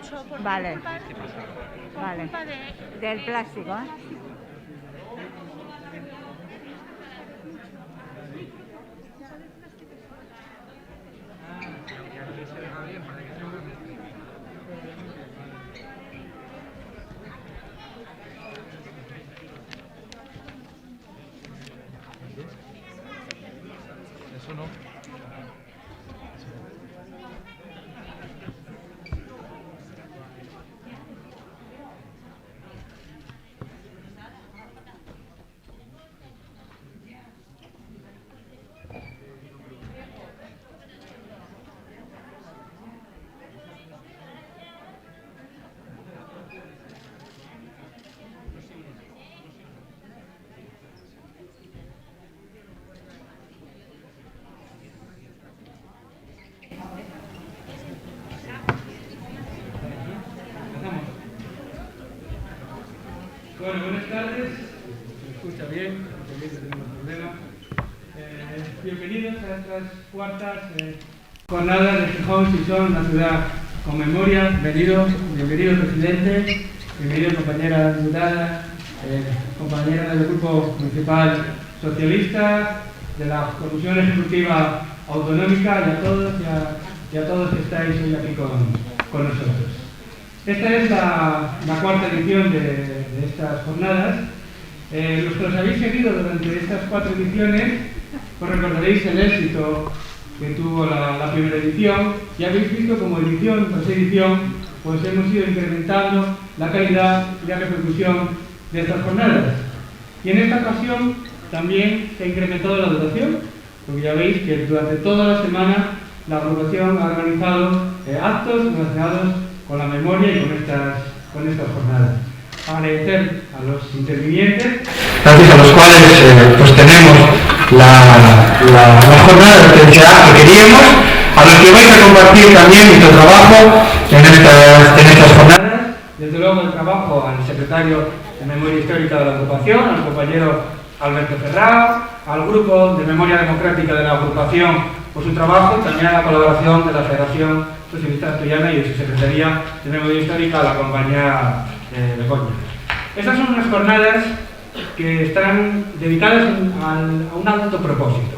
mucho por Vale. culpa, Vale. culpa Del plástico, ¿eh? Eso no. Bueno, buenas tardes. ¿Se escucha bien? Porque bien, tenemos un problema. Bienvenidos a estas cuartas jornadas de Gijón, Sison, una ciudad con memoria. Bienvenido presidente, bienvenido compañera diputada, compañera del Grupo Municipal Socialista, de la Comisión Ejecutiva Autonómica y a todos que estáis hoy aquí con nosotros. Esta es la cuarta edición de estas jornadas. Los que los habéis seguido durante estas 4 ediciones, pues recordaréis el éxito que tuvo la primera edición y habéis visto como edición tras edición pues hemos ido incrementando la calidad y la repercusión de estas jornadas. Y en esta ocasión también se ha incrementado la duración, porque ya veis que durante toda la semana la agrupación ha organizado actos relacionados con la memoria y con estas jornadas. Agradecer a los intervinientes, gracias a los cuales pues tenemos la jornada que queríamos, a los que vais a compartir también nuestro trabajo en estas jornadas. Desde luego el trabajo al secretario de Memoria Histórica de la agrupación, al compañero Alberto Ferrao, al grupo de Memoria Democrática de la agrupación por su trabajo, y también a la colaboración de la Federación Socialista Asturiana y de su Secretaría de Memoria Histórica, la compañía Begoña. Estas son unas jornadas que están dedicadas a un alto propósito,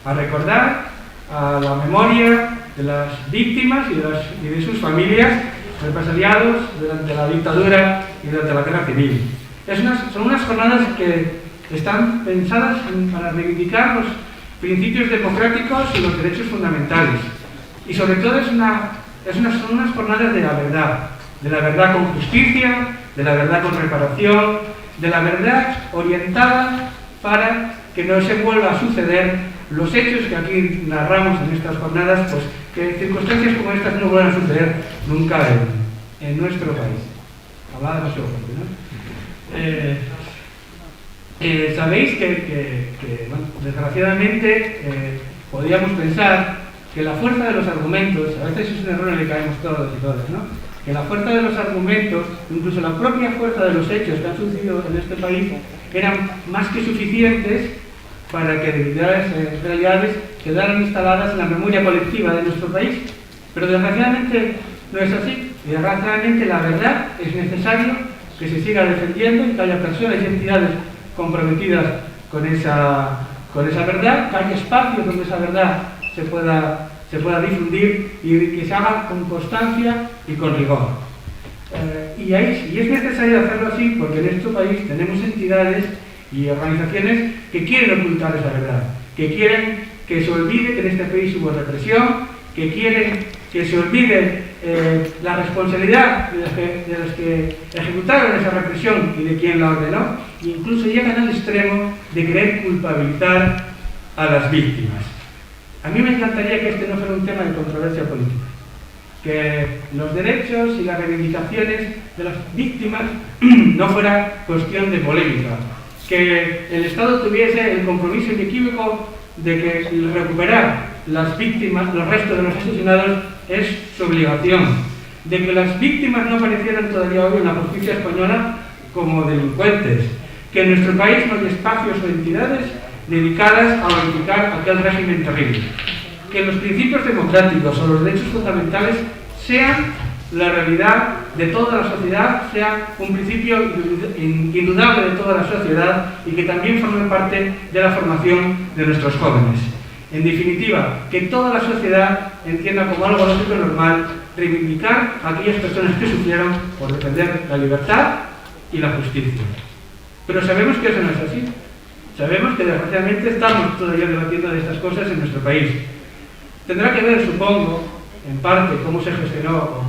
a recordar a la memoria de las víctimas y de sus familias represaliados durante la dictadura y durante la guerra civil. Son unas jornadas que están pensadas para reivindicar los principios democráticos y los derechos fundamentales. Y sobre todo son unas jornadas de la verdad con justicia, de la verdad con reparación, de la verdad orientada para que no se vuelva a suceder los hechos que aquí narramos en estas jornadas, pues que circunstancias como estas no vuelvan a suceder nunca en nuestro país. Hablaba demasiado fuerte, ¿no? Sabéis que bueno, desgraciadamente podríamos pensar que la fuerza de los argumentos, a veces es un error en el que caemos todos y todas, ¿no? Que la fuerza de los argumentos, incluso la propia fuerza de los hechos que han sucedido en este país, eran más que suficientes para que determinadas realidades quedaran instaladas en la memoria colectiva de nuestro país. Pero desgraciadamente no es así. Y desgraciadamente la verdad es necesario que se siga defendiendo y que haya personas y entidades comprometidas con esa verdad, que haya espacios donde esa verdad se pueda difundir y que se haga con constancia y con rigor. Y es necesario hacerlo así porque en nuestro país tenemos entidades y organizaciones que quieren ocultar esa verdad, que quieren que se olvide que en este país hubo represión, que quieren que se olvide la responsabilidad de los que ejecutaron esa represión y de quien la ordenó, e incluso llegan al extremo de querer culpabilizar a las víctimas. A mí me encantaría que este no fuera un tema de controversia política, que los derechos y las reivindicaciones de las víctimas no fuera cuestión de polémica, que el Estado tuviese el compromiso inequívoco de que recuperar las víctimas, los restos de los asesinados, es su obligación, de que las víctimas no aparecieran todavía hoy en la justicia española como delincuentes, que en nuestro país no hay espacios o entidades dedicadas a verificar aquel régimen terrible, que los principios democráticos o los derechos fundamentales sean la realidad de toda la sociedad sea un principio indudable de toda la sociedad y que también forme parte de la formación de nuestros jóvenes. En definitiva, que toda la sociedad entienda como algo lógico y normal reivindicar a aquellas personas que sufrieron por defender la libertad y la justicia. Pero sabemos que eso no es así. Sabemos que desgraciadamente estamos todavía debatiendo de estas cosas en nuestro país. Tendrá que ver, supongo, en parte cómo se gestionó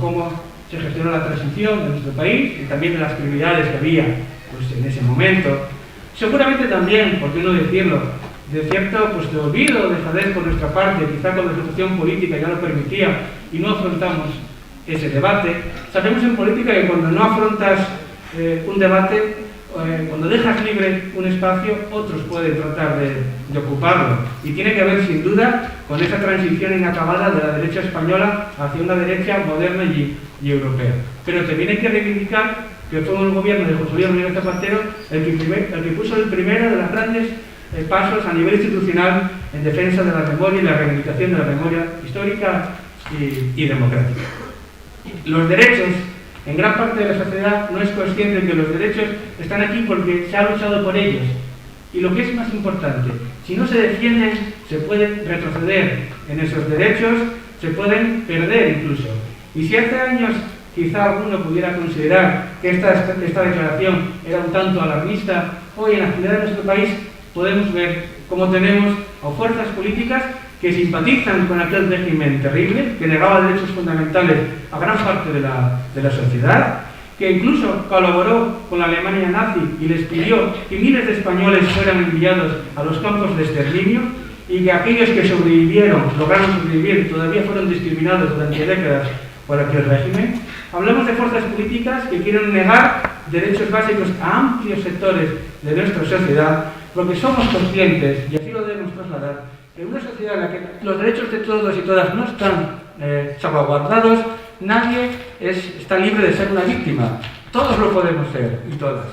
la transición de nuestro país y también de las prioridades que había pues, en ese momento. Seguramente también, por qué no decirlo, de cierto de olvido, de dejadez por nuestra parte, quizá cuando la situación política ya lo permitía y no afrontamos ese debate. Sabemos en política que cuando no afrontas un debate, cuando dejas libre un espacio, otros pueden tratar de ocuparlo. Y tiene que ver, sin duda, con esa transición inacabada de la derecha española hacia una derecha moderna y europea. Pero también hay que reivindicar que fue un gobierno de José Luis Rodríguez Zapatero el que puso el primero de los grandes pasos a nivel institucional en defensa de la memoria y la reivindicación de la memoria histórica y democrática. Los derechos, en gran parte de la sociedad no es consciente de que los derechos están aquí porque se ha luchado por ellos. Y lo que es más importante, si no se defienden, se puede retroceder en esos derechos, se pueden perder incluso. Y si hace años quizá alguno pudiera considerar que esta declaración era un tanto alarmista, hoy en la actualidad de nuestro país podemos ver cómo tenemos a fuerzas políticas que simpatizan con aquel régimen terrible, que negaba derechos fundamentales a gran parte de la sociedad, que incluso colaboró con la Alemania nazi y les pidió que miles de españoles fueran enviados a los campos de exterminio y que aquellos que lograron sobrevivir, todavía fueron discriminados durante décadas por aquel régimen. Hablamos de fuerzas políticas que quieren negar derechos básicos a amplios sectores de nuestra sociedad, porque somos conscientes, y así lo debemos trasladar, que en una sociedad en la que los derechos de todos y todas no están salvaguardados, nadie está libre de ser una víctima. Todos lo podemos ser, y todas,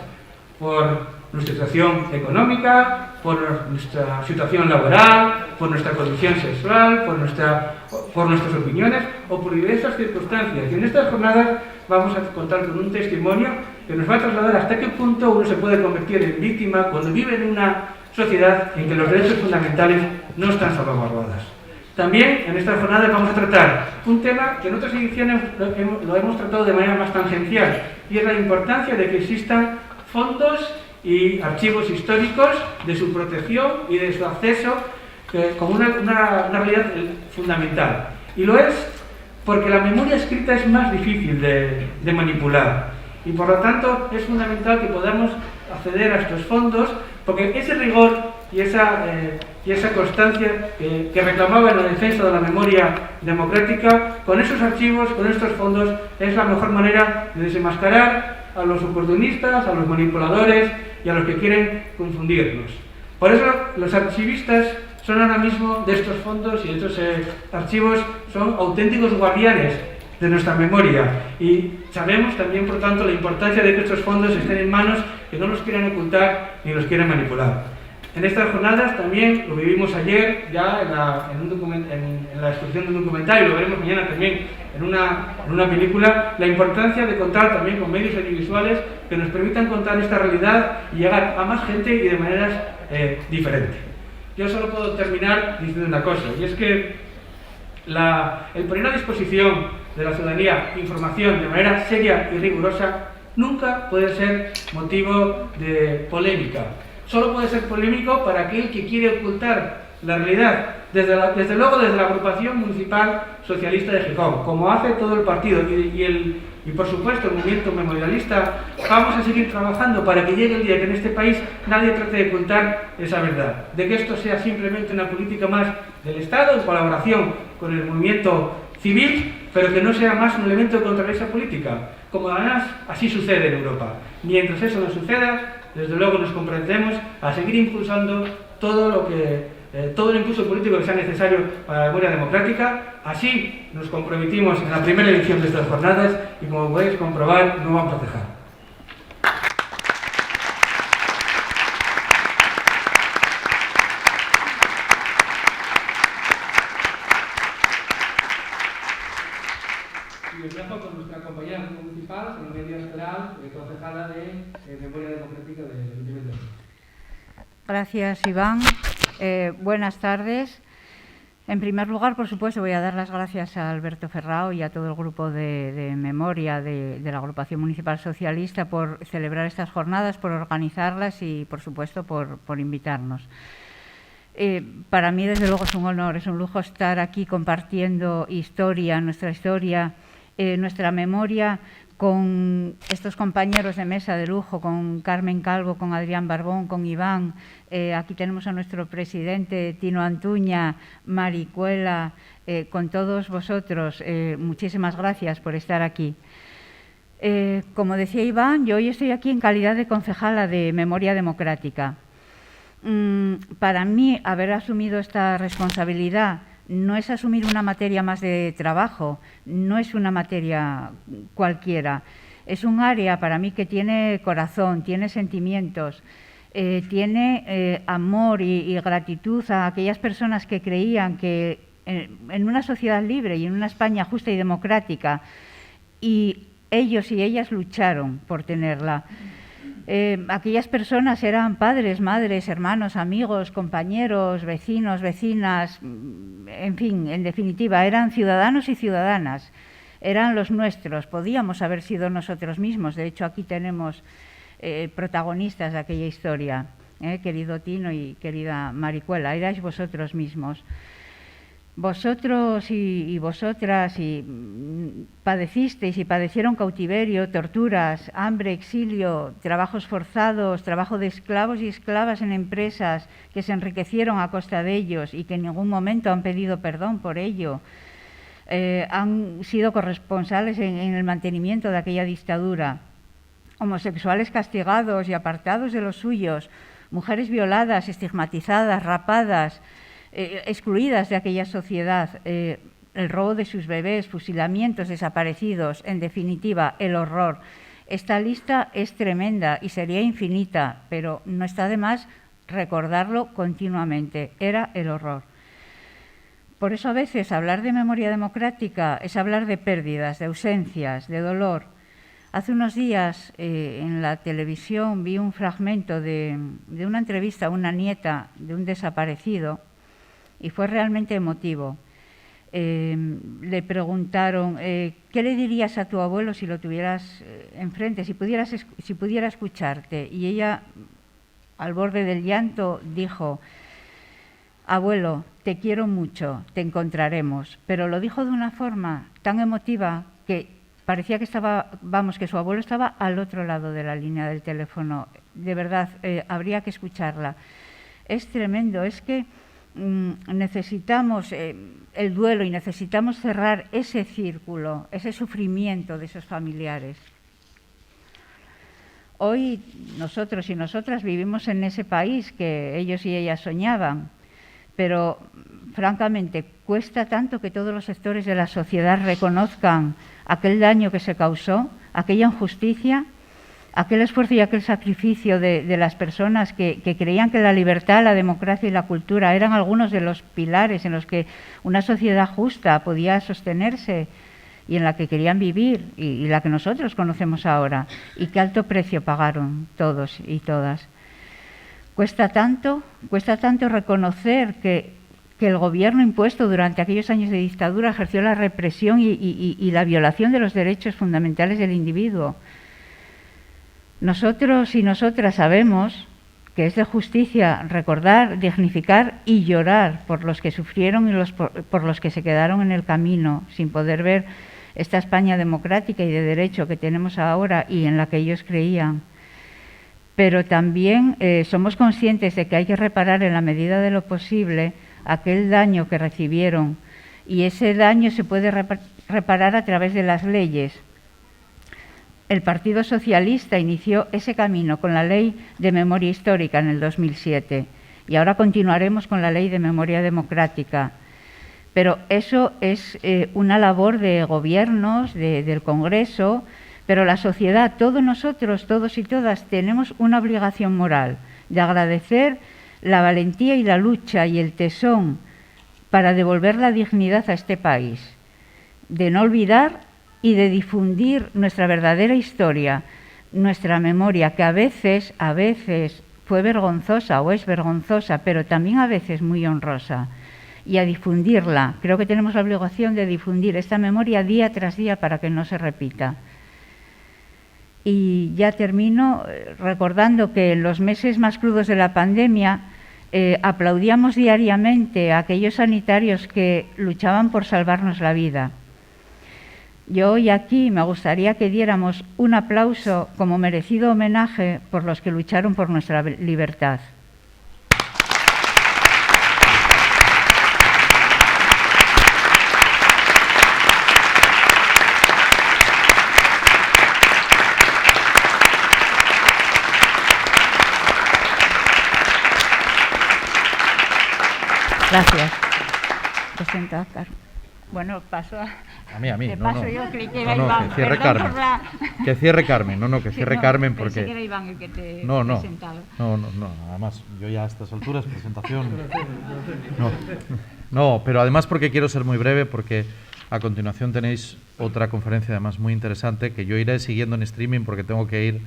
por nuestra situación económica, por nuestra situación laboral, por nuestra condición sexual, por nuestras opiniones o por diversas circunstancias. Y en estas jornadas vamos a contar con un testimonio que nos va a trasladar hasta qué punto uno se puede convertir en víctima cuando vive en una sociedad en que los derechos fundamentales no están salvaguardados. También en estas jornadas vamos a tratar un tema que en otras ediciones lo hemos tratado de manera más tangencial, y es la importancia de que existan fondos y archivos históricos, de su protección y de su acceso como una realidad fundamental. Y lo es porque la memoria escrita es más difícil de manipular y por lo tanto es fundamental que podamos acceder a estos fondos, porque ese rigor y esa constancia que reclamaba en la defensa de la memoria democrática, con esos archivos, con estos fondos, es la mejor manera de desenmascarar a los oportunistas, a los manipuladores y a los que quieren confundirnos. Por eso los archivistas son ahora mismo de estos fondos y de estos archivos, son auténticos guardianes de nuestra memoria, y sabemos también, por tanto, la importancia de que estos fondos estén en manos que no los quieran ocultar ni los quieran manipular. En estas jornadas también lo vivimos ayer ya en la exposición de un documental, y lo veremos mañana también en una película, la importancia de contar también con medios audiovisuales que nos permitan contar esta realidad y llegar a más gente y de maneras diferentes. Yo solo puedo terminar diciendo una cosa, y es que el poner a disposición de la ciudadanía información de manera seria y rigurosa nunca puede ser motivo de polémica. Solo puede ser polémico para aquel que quiere ocultar la realidad, desde luego desde la agrupación municipal socialista de Gijón, como hace todo el partido y por supuesto el movimiento memorialista. Vamos a seguir trabajando para que llegue el día que en este país nadie trate de ocultar esa verdad, de que esto sea simplemente una política más del Estado en colaboración con el movimiento civil, pero que no sea más un elemento de controversia política, como además así sucede en Europa. Mientras eso no suceda, desde luego nos comprometemos a seguir impulsando todo el impulso político que sea necesario para la memoria democrática. Así nos comprometimos en la primera edición de estas jornadas y, como podéis comprobar, no vamos a dejar. Y os dejo con nuestra compañera municipal, Salomé Díaz Peral, concejala de Memoria Democrática del Ayuntamiento de Madrid. Gracias, Iván. Buenas tardes. En primer lugar, por supuesto, voy a dar las gracias a Alberto Ferrao y a todo el grupo de memoria de la Agrupación Municipal Socialista por celebrar estas jornadas, por organizarlas y, por supuesto, por invitarnos. Para mí, desde luego, es un honor, es un lujo estar aquí compartiendo nuestra memoria con estos compañeros de mesa de lujo, con Carmen Calvo, con Adrián Barbón, con Iván. Aquí tenemos a nuestro presidente Tino Antuña, Maricuela, con todos vosotros. Muchísimas gracias por estar aquí. Como decía Iván, yo hoy estoy aquí en calidad de concejala de Memoria Democrática. Para mí, haber asumido esta responsabilidad no es asumir una materia más de trabajo, no es una materia cualquiera. Es un área para mí que tiene corazón, tiene sentimientos, tiene amor y gratitud a aquellas personas que creían que en una sociedad libre y en una España justa y democrática, y ellos y ellas lucharon por tenerla. Aquellas personas eran padres, madres, hermanos, amigos, compañeros, vecinos, vecinas, en fin, en definitiva, eran ciudadanos y ciudadanas, eran los nuestros, podíamos haber sido nosotros mismos. De hecho, aquí tenemos protagonistas de aquella historia, querido Tino y querida Maricuela, erais vosotros mismos. Vosotros y vosotras padecisteis y padecieron cautiverio, torturas, hambre, exilio, trabajos forzados, trabajo de esclavos y esclavas en empresas que se enriquecieron a costa de ellos y que en ningún momento han pedido perdón por ello. Han sido corresponsales en el mantenimiento de aquella dictadura. Homosexuales castigados y apartados de los suyos, mujeres violadas, estigmatizadas, rapadas, excluidas de aquella sociedad, el robo de sus bebés, fusilamientos, desaparecidos, en definitiva, el horror. Esta lista es tremenda y sería infinita, pero no está de más recordarlo continuamente. Era el horror. Por eso a veces hablar de memoria democrática es hablar de pérdidas, de ausencias, de dolor. Hace unos días en la televisión vi un fragmento de una entrevista a una nieta de un desaparecido y fue realmente emotivo. Le preguntaron, ¿qué le dirías a tu abuelo si lo tuvieras enfrente, si pudiera escucharte? Y ella, al borde del llanto, dijo, abuelo, te quiero mucho, te encontraremos. Pero lo dijo de una forma tan emotiva que parecía que que su abuelo estaba al otro lado de la línea del teléfono. De verdad, habría que escucharla. Es tremendo, es que necesitamos el duelo y necesitamos cerrar ese círculo, ese sufrimiento de esos familiares. Hoy nosotros y nosotras vivimos en ese país que ellos y ellas soñaban, pero francamente cuesta tanto que todos los sectores de la sociedad reconozcan aquel daño que se causó, aquella injusticia, aquel esfuerzo y aquel sacrificio de las personas que creían que la libertad, la democracia y la cultura eran algunos de los pilares en los que una sociedad justa podía sostenerse y en la que querían vivir y la que nosotros conocemos ahora. Y qué alto precio pagaron todos y todas. Cuesta tanto reconocer que el gobierno impuesto durante aquellos años de dictadura ejerció la represión y la violación de los derechos fundamentales del individuo. Nosotros y nosotras sabemos que es de justicia recordar, dignificar y llorar por los que sufrieron y por los que se quedaron en el camino sin poder ver esta España democrática y de derecho que tenemos ahora y en la que ellos creían. Pero también somos conscientes de que hay que reparar en la medida de lo posible aquel daño que recibieron, y ese daño se puede reparar a través de las leyes. El Partido Socialista inició ese camino con la Ley de Memoria Histórica en el 2007 y ahora continuaremos con la Ley de Memoria Democrática. Pero eso es una labor de gobiernos, del Congreso, pero la sociedad, todos nosotros, todos y todas, tenemos una obligación moral de agradecer la valentía y la lucha y el tesón para devolver la dignidad a este país, de no olvidar y de difundir nuestra verdadera historia, nuestra memoria, que a veces fue vergonzosa o es vergonzosa, pero también a veces muy honrosa, y a difundirla. Creo que tenemos la obligación de difundir esta memoria día tras día para que no se repita. Y ya termino recordando que en los meses más crudos de la pandemia aplaudíamos diariamente a aquellos sanitarios que luchaban por salvarnos la vida. Yo hoy aquí me gustaría que diéramos un aplauso como merecido homenaje por los que lucharon por nuestra libertad. Gracias. Presenta, Carmen. Bueno, paso a... A mí. Te No, paso no. yo, creí que No, era no, Iván. que cierre Perdón Carmen. por la- Que cierre Carmen. No, que Sí, cierre no, Carmen pensé porque... que era Iván el que te No. presentaba. No. Además, yo ya a estas alturas, presentación... No, pero además porque quiero ser muy breve, porque a continuación tenéis otra conferencia además muy interesante que yo iré siguiendo en streaming porque tengo que ir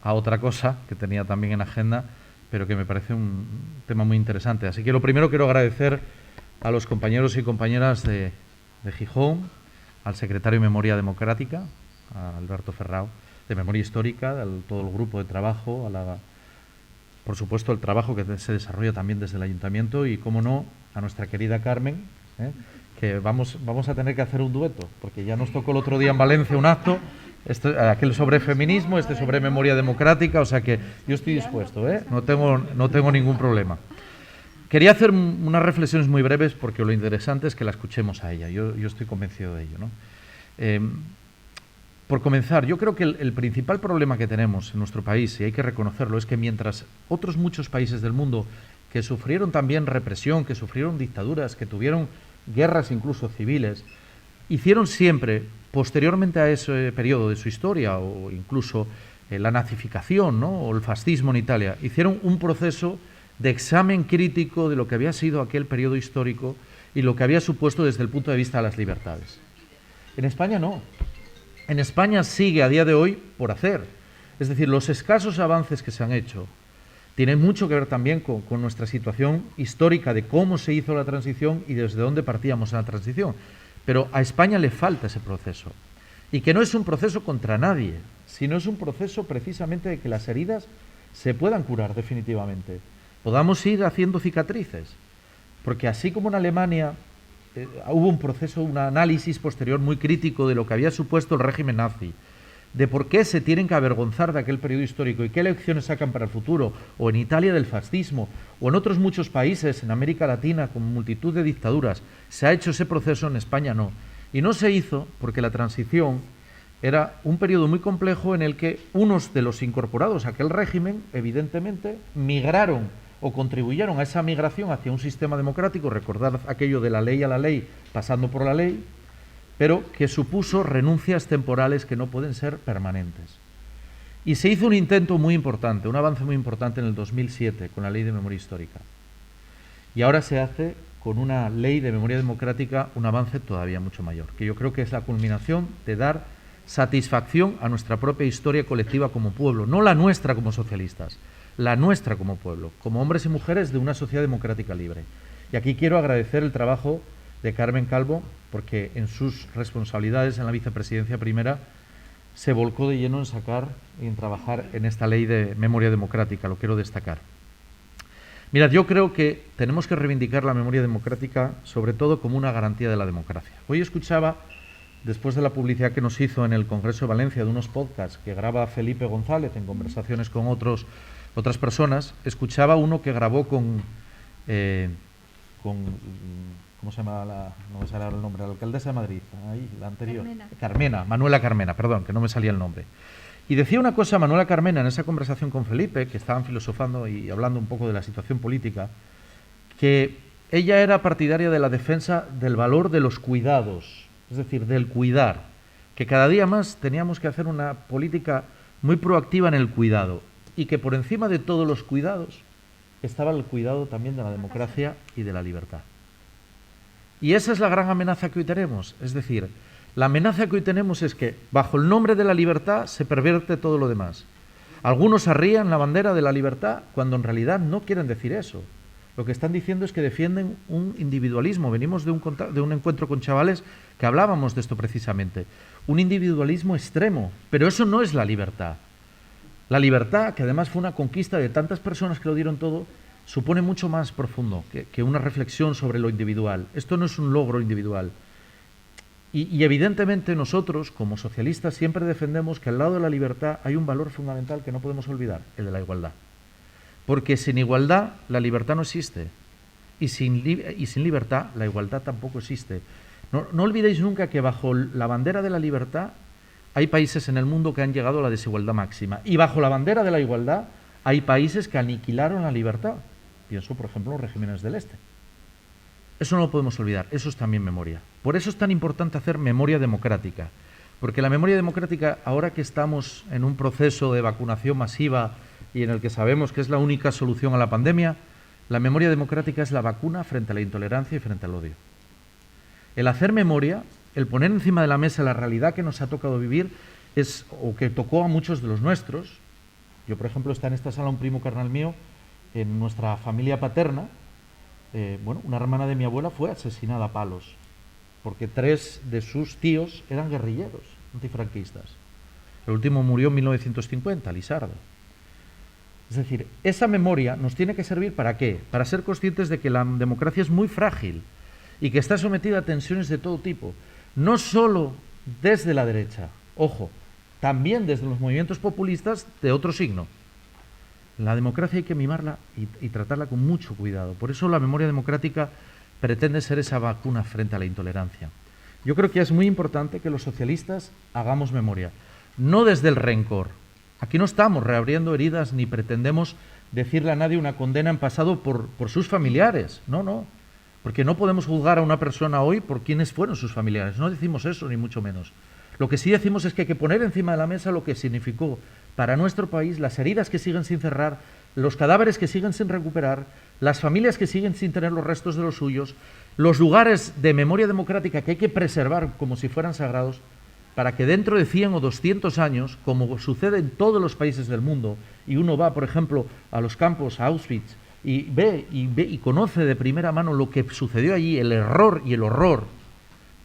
a otra cosa que tenía también en agenda, pero que me parece un tema muy interesante. Así que lo primero quiero agradecer a los compañeros y compañeras de Gijón, al secretario de Memoria Democrática, a Alberto Ferrao, de Memoria Histórica, a todo el grupo de trabajo, por supuesto el trabajo que se desarrolla también desde el Ayuntamiento y, cómo no, a nuestra querida Carmen, que vamos a tener que hacer un dueto, porque ya nos tocó el otro día en Valencia un acto, aquel sobre feminismo, este sobre memoria democrática, o sea que yo estoy dispuesto, no tengo ningún problema. Quería hacer unas reflexiones muy breves porque lo interesante es que la escuchemos a ella. Yo estoy convencido de ello, ¿no? Por comenzar, yo creo que el principal problema que tenemos en nuestro país, y hay que reconocerlo, es que mientras otros muchos países del mundo que sufrieron también represión, que sufrieron dictaduras, que tuvieron guerras incluso civiles, hicieron siempre, posteriormente a ese periodo de su historia, o incluso la nazificación, ¿no?, o el fascismo en Italia, hicieron un proceso de examen crítico de lo que había sido aquel periodo histórico y lo que había supuesto desde el punto de vista de las libertades. En España no. En España sigue a día de hoy por hacer. Es decir, los escasos avances que se han hecho tienen mucho que ver también con nuestra situación histórica de cómo se hizo la transición y desde dónde partíamos en la transición. Pero a España le falta ese proceso. Y que no es un proceso contra nadie, sino es un proceso precisamente de que las heridas se puedan curar definitivamente. Podamos ir haciendo cicatrices, porque así como en Alemania hubo un proceso, un análisis posterior muy crítico de lo que había supuesto el régimen nazi, de por qué se tienen que avergonzar de aquel periodo histórico y qué lecciones sacan para el futuro, o en Italia del fascismo, o en otros muchos países, en América Latina, con multitud de dictaduras, se ha hecho ese proceso, en España no. Y no se hizo porque la transición era un periodo muy complejo en el que unos de los incorporados a aquel régimen, evidentemente, migraron o contribuyeron a esa migración hacia un sistema democrático, recordad aquello de la ley a la ley, pasando por la ley, pero que supuso renuncias temporales que no pueden ser permanentes. Y se hizo un intento muy importante, un avance muy importante en el 2007 con la Ley de Memoria Histórica. Y ahora se hace con una Ley de Memoria Democrática un avance todavía mucho mayor, que yo creo que es la culminación de dar satisfacción a nuestra propia historia colectiva como pueblo, no la nuestra como socialistas, la nuestra como pueblo, como hombres y mujeres de una sociedad democrática libre. Y aquí quiero agradecer el trabajo de Carmen Calvo, porque en sus responsabilidades en la vicepresidencia primera se volcó de lleno en sacar y en trabajar en esta ley de memoria democrática, lo quiero destacar. Mirad, yo creo que tenemos que reivindicar la memoria democrática sobre todo como una garantía de la democracia. Hoy escuchaba, después de la publicidad que nos hizo en el Congreso de Valencia de unos podcasts que graba Felipe González en conversaciones con otras personas, escuchaba uno que grabó con ¿cómo se llama? No me sale el nombre, la alcaldesa de Madrid, ahí, la anterior. Manuela Carmena, perdón, que no me salía el nombre. Y decía una cosa Manuela Carmena en esa conversación con Felipe, que estaban filosofando y hablando un poco de la situación política, que ella era partidaria de la defensa del valor de los cuidados, es decir, del cuidar, que cada día más teníamos que hacer una política muy proactiva en el cuidado y que por encima de todos los cuidados estaba el cuidado también de la democracia y de la libertad. Y esa es la gran amenaza que hoy tenemos. Es decir, la amenaza que hoy tenemos es que bajo el nombre de la libertad se pervierte todo lo demás. Algunos arrían la bandera de la libertad cuando en realidad no quieren decir eso. Lo que están diciendo es que defienden un individualismo. Venimos de un encuentro con chavales que hablábamos de esto precisamente. Un individualismo extremo, pero eso no es la libertad. La libertad, que además fue una conquista de tantas personas que lo dieron todo, supone mucho más profundo que una reflexión sobre lo individual. Esto no es un logro individual. Y evidentemente nosotros, como socialistas, siempre defendemos que al lado de la libertad hay un valor fundamental que no podemos olvidar, el de la igualdad. Porque sin igualdad la libertad no existe. Y sin libertad la igualdad tampoco existe. No olvidéis nunca que bajo la bandera de la libertad hay países en el mundo que han llegado a la desigualdad máxima. Y bajo la bandera de la igualdad hay países que aniquilaron la libertad. Pienso, por ejemplo, en los regímenes del Este. Eso no lo podemos olvidar, eso es también memoria. Por eso es tan importante hacer memoria democrática. Porque la memoria democrática, ahora que estamos en un proceso de vacunación masiva y en el que sabemos que es la única solución a la pandemia, la memoria democrática es la vacuna frente a la intolerancia y frente al odio. El hacer memoria, el poner encima de la mesa la realidad que nos ha tocado vivir, o que tocó a muchos de los nuestros. Yo, por ejemplo, está en esta sala un primo carnal mío, en nuestra familia paterna. Una hermana de mi abuela fue asesinada a palos, porque 3 de sus tíos eran guerrilleros antifranquistas. El último murió en 1950, Lizardo. Es decir, esa memoria nos tiene que servir ¿para qué? Para ser conscientes de que la democracia es muy frágil y que está sometida a tensiones de todo tipo, no solo desde la derecha, ojo, también desde los movimientos populistas de otro signo. La democracia hay que mimarla y tratarla con mucho cuidado. Por eso la memoria democrática pretende ser esa vacuna frente a la intolerancia. Yo creo que es muy importante que los socialistas hagamos memoria, no desde el rencor. Aquí no estamos reabriendo heridas ni pretendemos decirle a nadie una condena en pasado por sus familiares. No, porque no podemos juzgar a una persona hoy por quiénes fueron sus familiares. No decimos eso, ni mucho menos. Lo que sí decimos es que hay que poner encima de la mesa lo que significó para nuestro país, las heridas que siguen sin cerrar, los cadáveres que siguen sin recuperar, las familias que siguen sin tener los restos de los suyos, los lugares de memoria democrática que hay que preservar como si fueran sagrados, para que dentro de 100 o 200 años, como sucede en todos los países del mundo, y uno va, por ejemplo, a los campos, a Auschwitz, y ve y conoce de primera mano lo que sucedió allí, el error y el horror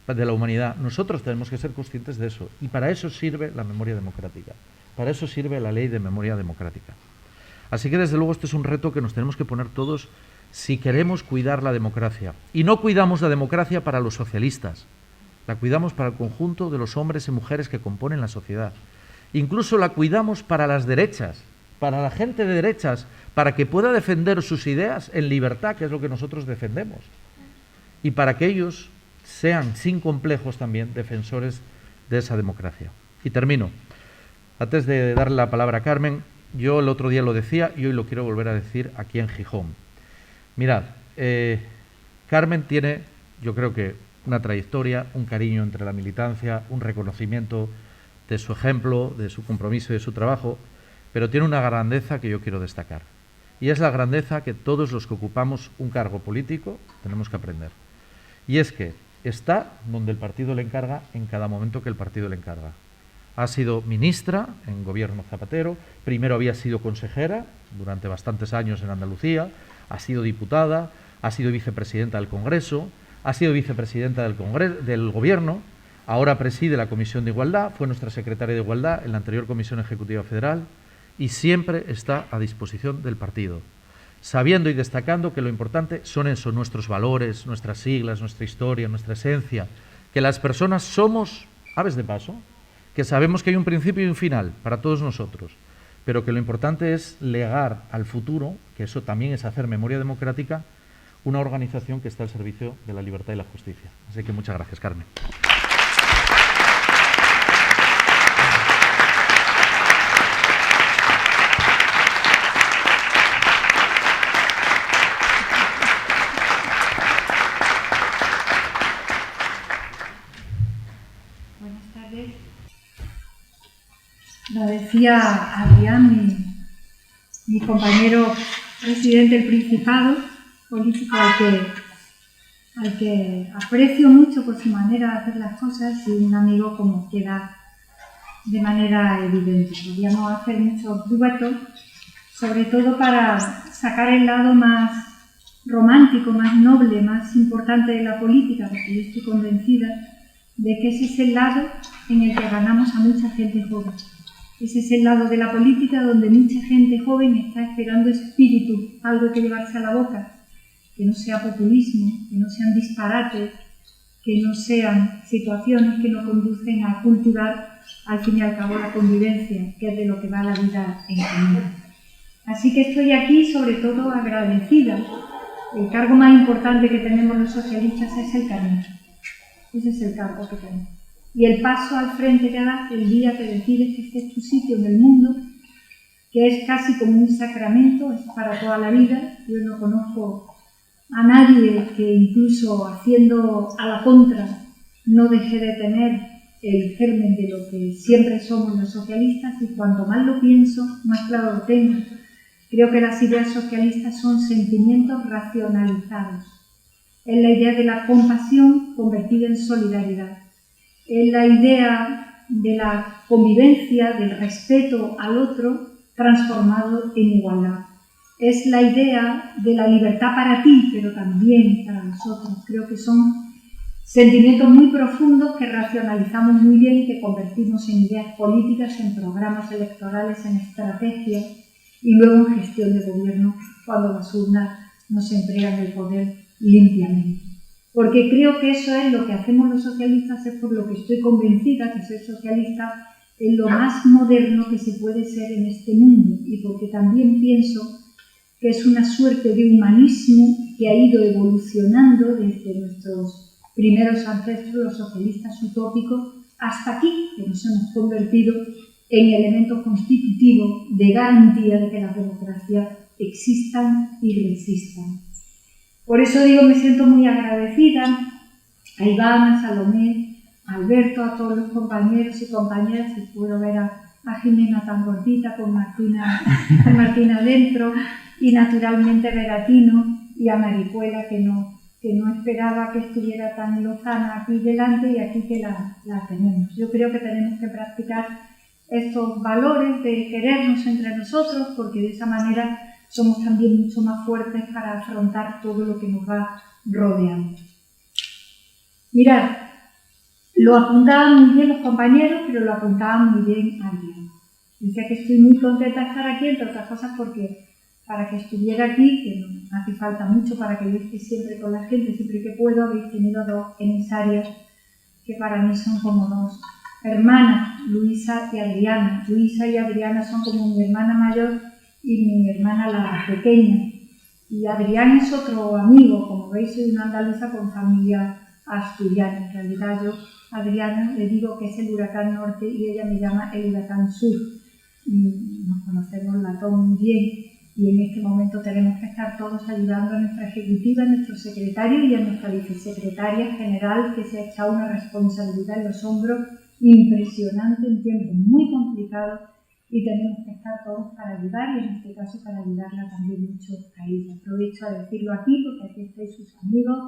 de la humanidad, nosotros tenemos que ser conscientes de eso. Y para eso sirve la memoria democrática. Para eso sirve la ley de memoria democrática. Así que, desde luego, este es un reto que nos tenemos que poner todos si queremos cuidar la democracia. Y no cuidamos la democracia para los socialistas. La cuidamos para el conjunto de los hombres y mujeres que componen la sociedad. Incluso la cuidamos para las derechas, para la gente de derechas, para que pueda defender sus ideas en libertad, que es lo que nosotros defendemos. Y para que ellos sean, sin complejos también, defensores de esa democracia. Y termino. Antes de darle la palabra a Carmen, yo el otro día lo decía y hoy lo quiero volver a decir aquí en Gijón. Mirad, Carmen tiene, yo creo que una trayectoria, un cariño entre la militancia, un reconocimiento de su ejemplo, de su compromiso y de su trabajo, pero tiene una grandeza que yo quiero destacar. Y es la grandeza que todos los que ocupamos un cargo político tenemos que aprender. Y es que está donde el partido le encarga en cada momento que el partido le encarga. Ha sido ministra en gobierno Zapatero, primero había sido consejera durante bastantes años en Andalucía, ha sido diputada, ha sido vicepresidenta del Congreso, ha sido vicepresidenta del Gobierno, ahora preside la Comisión de Igualdad, fue nuestra secretaria de Igualdad en la anterior Comisión Ejecutiva Federal y siempre está a disposición del partido, sabiendo y destacando que lo importante son eso, nuestros valores, nuestras siglas, nuestra historia, nuestra esencia, que las personas somos aves de paso, que sabemos que hay un principio y un final para todos nosotros, pero que lo importante es legar al futuro, que eso también es hacer memoria democrática, una organización que está al servicio de la libertad y la justicia. Así que muchas gracias, Carmen. Buenas tardes. Lo decía Adrián, mi compañero presidente del Principado, político al que al que aprecio mucho por su manera de hacer las cosas y un amigo como queda de manera evidente. Podríamos hacer muchos duetos, sobre todo para sacar el lado más romántico, más noble, más importante de la política, porque yo estoy convencida de que ese es el lado en el que ganamos a mucha gente joven. Ese es el lado de la política donde mucha gente joven está esperando espíritu, algo que llevarse a la boca, que no sea populismo, que no sean disparates, que no sean situaciones que nos conducen a cultivar al fin y al cabo la convivencia, que es de lo que va la vida en común. Así que estoy aquí sobre todo agradecida. El cargo más importante que tenemos los socialistas es el camino. Ese es el cargo que tenemos. Y el paso al frente que das el día que decides que este es tu sitio en el mundo, que es casi como un sacramento, es para toda la vida. Yo no conozco a nadie que incluso haciendo a la contra no deje de tener el germen de lo que siempre somos los socialistas, y cuanto más lo pienso, más claro lo tengo. Creo que las ideas socialistas son sentimientos racionalizados. Es la idea de la compasión convertida en solidaridad. Es la idea de la convivencia, del respeto al otro transformado en igualdad. Es la idea de la libertad para ti, pero también para nosotros. Creo que son sentimientos muy profundos que racionalizamos muy bien y que convertimos en ideas políticas, en programas electorales, en estrategias y luego en gestión de gobierno cuando las urnas nos entregan el poder limpiamente. Porque creo que eso es lo que hacemos los socialistas, es por lo que estoy convencida que ser socialista es lo más moderno que se puede ser en este mundo, y porque también pienso que es una suerte de humanismo que ha ido evolucionando desde nuestros primeros ancestros, los socialistas utópicos, hasta aquí, que nos hemos convertido en elementos constitutivos de garantía de que las democracias existan y resistan. Por eso digo, me siento muy agradecida a Iván, a Salomé, a Alberto, a todos los compañeros y compañeras, y puedo ver a Jimena tan gordita con Martina dentro, y naturalmente ver a Tino y a Maripuela, que no esperaba que estuviera tan lozana aquí delante, y aquí que la tenemos. Yo creo que tenemos que practicar estos valores de querernos entre nosotros, porque de esa manera somos también mucho más fuertes para afrontar todo lo que nos va rodeando. Mirad, lo apuntaban muy bien los compañeros, pero lo apuntaban muy bien Adrián. Decía que estoy muy contenta de estar aquí, entre otras cosas porque para que estuviera aquí, que no hace falta mucho para que yo esté siempre con la gente, siempre que puedo, habéis tenido dos emisarias que para mí son como dos hermanas, Luisa y Adriana. Luisa y Adriana son como mi hermana mayor y mi hermana la pequeña. Y Adrián es otro amigo, como veis soy una andaluza con familia asturiana. En realidad yo a Adriana le digo que es el huracán norte y ella me llama el huracán sur. Y nos conocemos las dos muy bien, y en este momento tenemos que estar todos ayudando a nuestra ejecutiva, a nuestro secretario y a nuestra vicesecretaria general, que se ha echado una responsabilidad en los hombros impresionante en tiempos muy complicados, y tenemos que estar todos para ayudar, y en este caso para ayudarla también mucho a ella. Aprovecho a decirlo aquí porque aquí estáis sus amigos,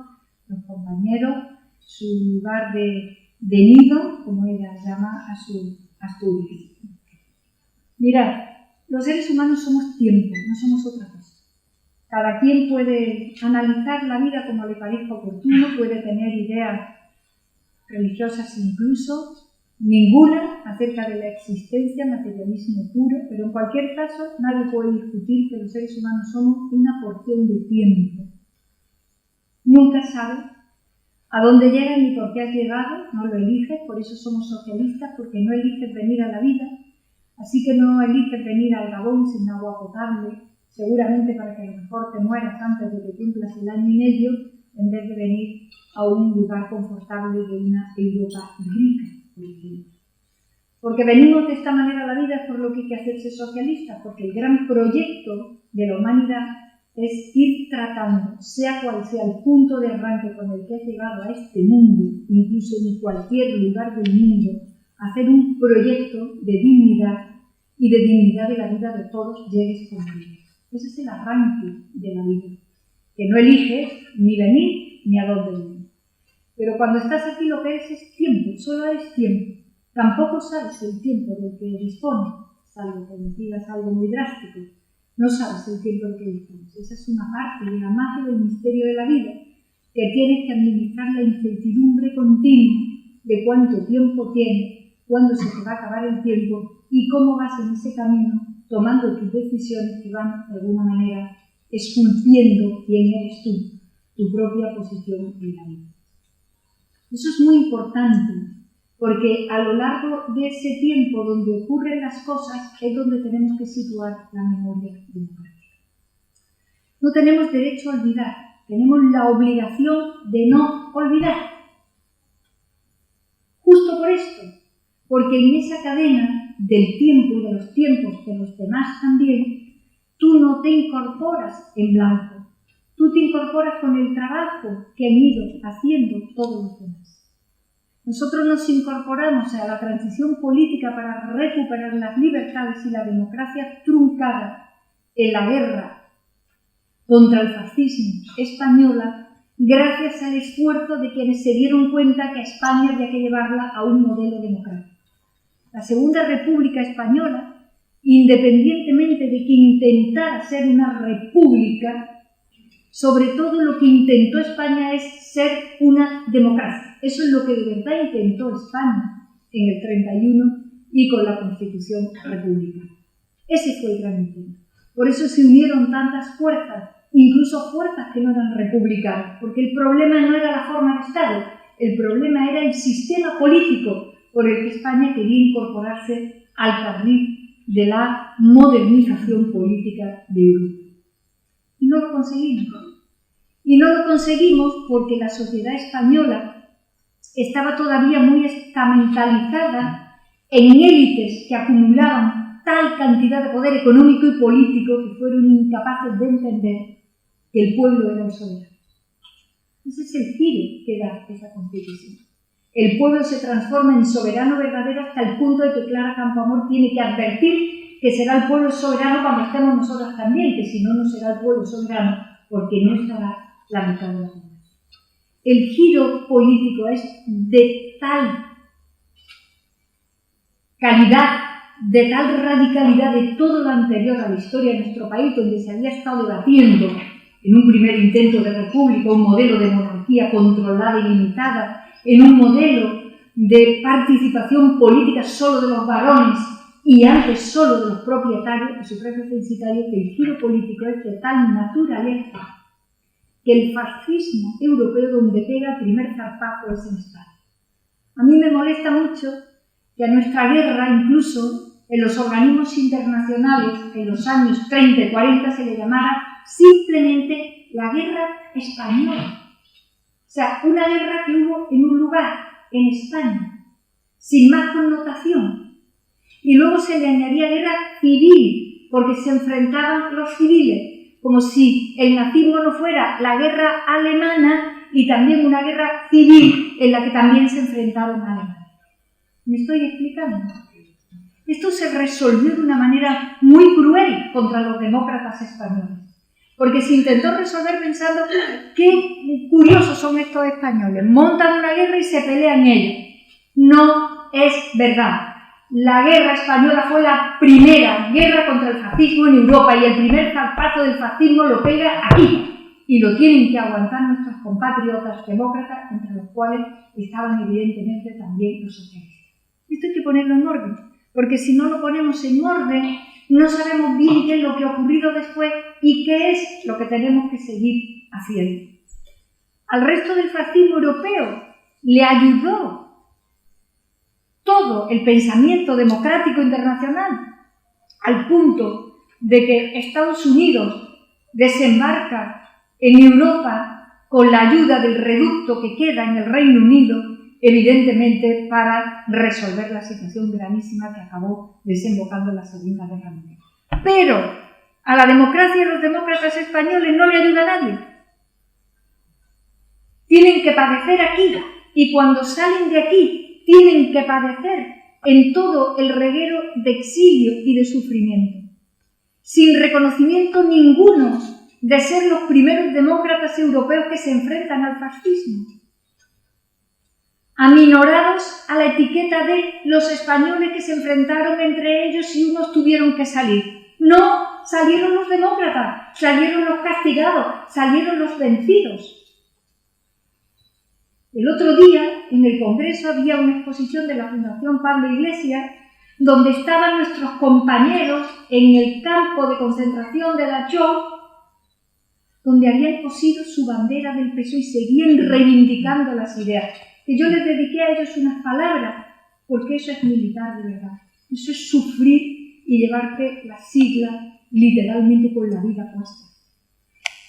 los compañeros, su lugar de nido, como ella llama a su Asturias. Mirad, los seres humanos somos tiempo, no somos otra cosa. Cada quien puede analizar la vida como le parezca oportuno, puede tener ideas religiosas incluso, ninguna acerca de la existencia, materialismo puro, pero en cualquier caso nadie puede discutir que los seres humanos somos una porción de tiempo. Nunca sabes a dónde llegas ni por qué has llegado, no lo eliges, por eso somos socialistas, porque no eliges venir a la vida, así que no eliges venir al Gabón sin agua potable, seguramente para que a lo mejor te mueras antes de que cumplas el año y medio, en vez de venir a un lugar confortable de una Europa rica. Porque venimos de esta manera a la vida es por lo que hay que hacerse socialistas, porque el gran proyecto de la humanidad es ir tratando, sea cual sea el punto de arranque con el que has llegado a este mundo, incluso en cualquier lugar del mundo, hacer un proyecto de dignidad y de dignidad de la vida de todos, llegues como llegues. Ese es el arranque de la vida, que no eliges ni venir ni a dónde ir. Pero cuando estás aquí lo que es tiempo, solo es tiempo. Tampoco sabes el tiempo del que dispones, salvo que decidas algo muy drástico. No sabes el tiempo del que dispones. Esa es una parte de la magia del misterio de la vida, que tienes que administrar la incertidumbre continua de cuánto tiempo tienes, cuándo se te va a acabar el tiempo y cómo vas en ese camino tomando tus decisiones que van, de alguna manera, esculpiendo quién eres tú, tu propia posición en la vida. Eso es muy importante, porque a lo largo de ese tiempo donde ocurren las cosas es donde tenemos que situar la memoria democrática. No tenemos derecho a olvidar, tenemos la obligación de no olvidar. Justo por esto, porque en esa cadena del tiempo y de los tiempos de los demás también, tú no te incorporas en blanco, tú te incorporas con el trabajo que han ido haciendo todos los demás. Nosotros nos incorporamos a la transición política para recuperar las libertades y la democracia truncada en la guerra contra el fascismo española, gracias al esfuerzo de quienes se dieron cuenta que a España había que llevarla a un modelo democrático. La Segunda República Española, independientemente de que intentara ser una república, sobre todo lo que intentó España es ser una democracia. Eso es lo que de verdad intentó España en el 31 y con la Constitución republicana. Ese fue el gran intento. Por eso se unieron tantas fuerzas, incluso fuerzas que no eran republicanas, porque el problema no era la forma de Estado, el problema era el sistema político por el que España quería incorporarse al carril de la modernización política de Europa. Y no lo conseguimos. Y no lo conseguimos porque la sociedad española estaba todavía muy estamentalizada en élites que acumulaban tal cantidad de poder económico y político que fueron incapaces de entender que el pueblo era un soberano. Ese es el giro que da esa Constitución. El pueblo se transforma en soberano verdadero hasta el punto de que Clara Campoamor tiene que advertir que será el pueblo soberano cuando estemos nosotros también, que si no, no será el pueblo soberano, porque no estará la mitad de la población. El giro político es de tal calidad, de tal radicalidad de todo lo anterior a la historia de nuestro país, donde se había estado debatiendo en un primer intento de república un modelo de monarquía controlada y limitada, en un modelo de participación política solo de los varones y antes solo de los propietarios y sufragios censitarios, que el giro político es de tal naturaleza que el fascismo europeo donde pega el primer zarpazo es en España. A mí me molesta mucho que a nuestra guerra, incluso en los organismos internacionales, en los años 30 y 40, se le llamara simplemente la guerra española. O sea, una guerra que hubo en un lugar, en España, sin más connotación. Y luego se le añadía guerra civil, porque se enfrentaban los civiles, como si el nazismo no fuera la guerra alemana y también una guerra civil en la que también se enfrentaron alemanes. ¿Me estoy explicando? Esto se resolvió de una manera muy cruel contra los demócratas españoles, porque se intentó resolver pensando qué curiosos son estos españoles, montan una guerra y se pelean ellos. No es verdad. La guerra española fue la primera guerra contra el fascismo en Europa y el primer zarpazo del fascismo lo pega aquí. Y lo tienen que aguantar nuestros compatriotas demócratas, entre los cuales estaban evidentemente también los socialistas. Esto hay que ponerlo en orden, porque si no lo ponemos en orden, no sabemos bien qué es lo que ha ocurrido después y qué es lo que tenemos que seguir haciendo. Al resto del fascismo europeo le ayudó todo el pensamiento democrático internacional, al punto de que Estados Unidos desembarca en Europa con la ayuda del reducto que queda en el Reino Unido, evidentemente para resolver la situación gravísima que acabó desembocando en la Segunda Guerra Mundial. Pero a la democracia y a los demócratas españoles no le ayuda a nadie. Tienen que padecer aquí, y cuando salen de aquí tienen que padecer en todo el reguero de exilio y de sufrimiento, sin reconocimiento ninguno de ser los primeros demócratas europeos que se enfrentan al fascismo, aminorados a la etiqueta de los españoles que se enfrentaron entre ellos y unos tuvieron que salir. No, salieron los demócratas, salieron los castigados, salieron los vencidos. El otro día, en el Congreso, había una exposición de la Fundación Pablo Iglesias, donde estaban nuestros compañeros en el campo de concentración de Dachau, donde habían cosido su bandera del PSOE y seguían reivindicando las ideas. Que yo les dediqué a ellos unas palabras, porque eso es militar de verdad. Eso es sufrir y llevarte la sigla literalmente con la vida puesta.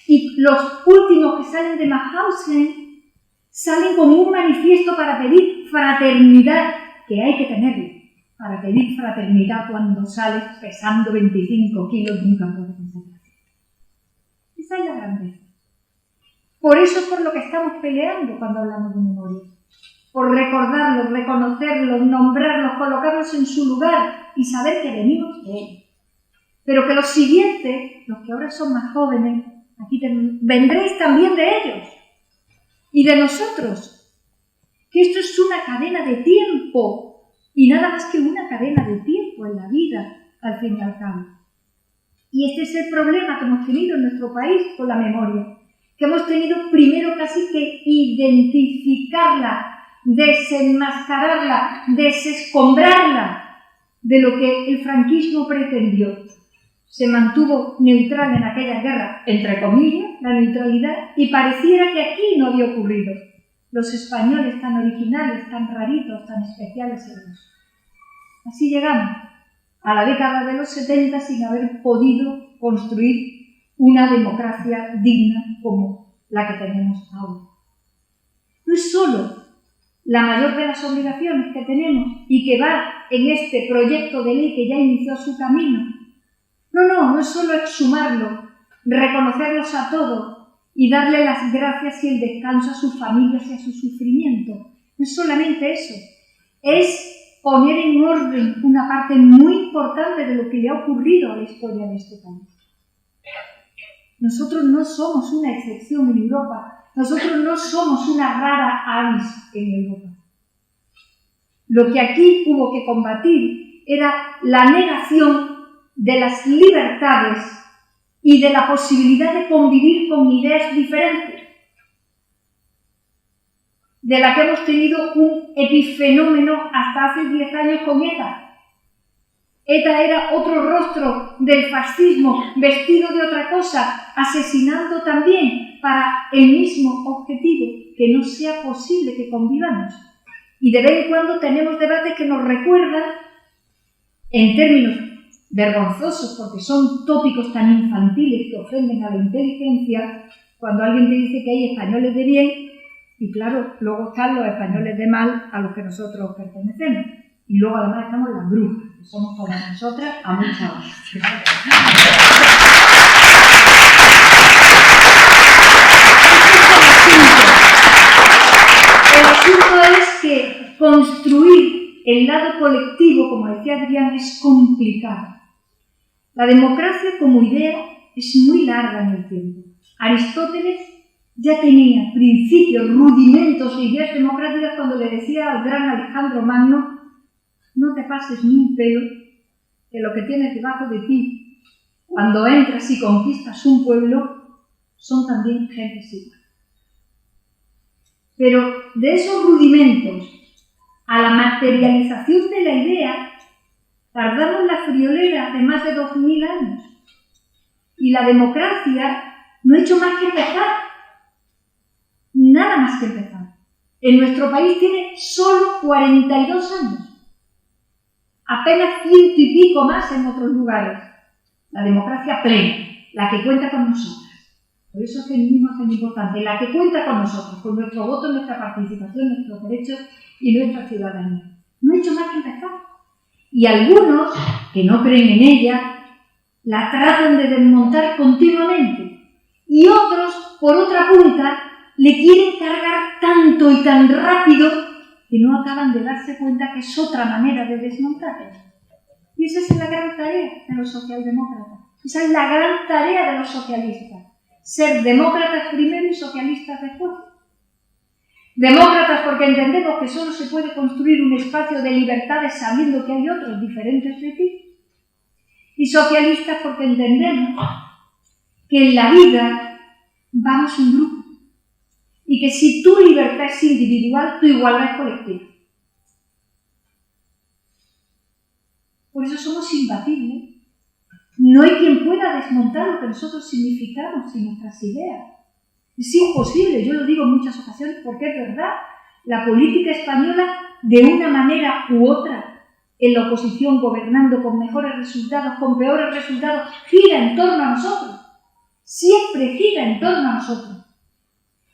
Y los últimos que salen de Mauthausen salen con un manifiesto para pedir fraternidad, que hay que tenerlo, para pedir fraternidad cuando sales pesando 25 kilos de un campo de concentración. Esa es la grandeza. Por eso es por lo que estamos peleando cuando hablamos de memoria. Por recordarlos, reconocerlos, nombrarlos, colocarlos en su lugar y saber que venimos de ellos. Pero que los siguientes, los que ahora son más jóvenes, aquí vendréis también de ellos y de nosotros. Que esto es una cadena de tiempo y nada más que una cadena de tiempo en la vida, al fin y al cabo. Y este es el problema que hemos tenido en nuestro país con la memoria, que hemos tenido primero casi que identificarla, desenmascararla, desescombrarla de lo que el franquismo pretendió. Se mantuvo neutral en aquella guerra, entre comillas, la neutralidad, y pareciera que aquí no había ocurrido. Los españoles tan originales, tan raritos, tan especiales hermosos. Así llegamos a la década de los 70 sin haber podido construir una democracia digna como la que tenemos ahora. No es solo la mayor de las obligaciones que tenemos y que va en este proyecto de ley que ya inició su camino. No es solo exhumarlo, reconocerlos a todos y darle las gracias y el descanso a sus familias y a su sufrimiento. No es solamente eso, es poner en orden una parte muy importante de lo que le ha ocurrido a la historia de este país. Nosotros no somos una excepción en Europa, nosotros no somos una rara avis en Europa. Lo que aquí hubo que combatir era la negación de las libertades y de la posibilidad de convivir con ideas diferentes, de la que hemos tenido un epifenómeno hasta hace 10 años con ETA. ETA era otro rostro del fascismo, vestido de otra cosa, asesinando también para el mismo objetivo, que no sea posible que convivamos. Y de vez en cuando tenemos debates que nos recuerdan, en términos vergonzosos, porque son tópicos tan infantiles que ofenden a la inteligencia, cuando alguien te dice que hay españoles de bien, y claro, luego están los españoles de mal a los que nosotros pertenecemos. Y luego además estamos las brujas, que somos todas nosotras a muchas horas. El asunto es que construir el lado colectivo, como decía Adrián, es complicado. La democracia como idea es muy larga en el tiempo. Aristóteles ya tenía principios, rudimentos de ideas democráticas cuando le decía al gran Alejandro Magno: no te pases ni un pelo, que lo que tienes debajo de ti, cuando entras y conquistas un pueblo, son también gentes iguales. Pero de esos rudimentos a la materialización de la idea, tardamos la friolera de más de 2000 años. Y la democracia no ha hecho más que empezar. Nada más que empezar. En nuestro país tiene solo 42 años. Apenas 100 y pico más en otros lugares. La democracia plena, la que cuenta con nosotros. Por eso el feminismo es tan importante. La que cuenta con nosotros, con nuestro voto, nuestra participación, nuestros derechos y nuestra ciudadanía. No ha hecho más que empezar. Y algunos, que no creen en ella, la tratan de desmontar continuamente. Y otros, por otra punta, le quieren cargar tanto y tan rápido que no acaban de darse cuenta que es otra manera de desmontarla. Y esa es la gran tarea de los socialdemócratas. Esa es la gran tarea de los socialistas. ser demócratas primero y socialistas después. Demócratas porque entendemos que solo se puede construir un espacio de libertades sabiendo que hay otros diferentes de ti. Y socialistas porque entendemos que en la vida vamos en grupo y que si tu libertad es individual, tu igualdad es colectiva. Por eso somos imbatibles. No hay quien pueda desmontar lo que nosotros significamos y nuestras ideas. Es imposible, yo lo digo en muchas ocasiones porque es verdad. La política española, de una manera u otra, en la oposición, gobernando con mejores resultados, con peores resultados, gira en torno a nosotros. Siempre gira en torno a nosotros.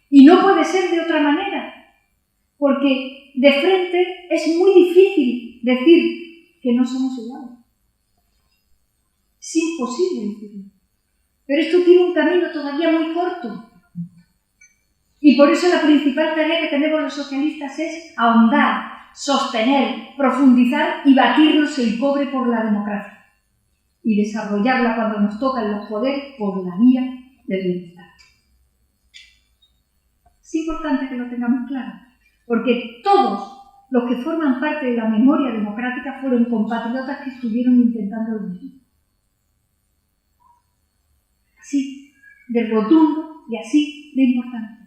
Y no puede ser de otra manera, porque de frente es muy difícil decir que no somos iguales. Es imposible decirlo. Pero esto tiene un camino todavía muy corto. Y por eso la principal tarea que tenemos los socialistas es ahondar, sostener, profundizar y batirnos el cobre por la democracia. Y desarrollarla cuando nos tocan los poderes por la vía del bienestar. Es importante que lo tengamos claro, porque todos los que forman parte de la memoria democrática fueron compatriotas que estuvieron intentando lo mismo. Así de rotundo y así de importante.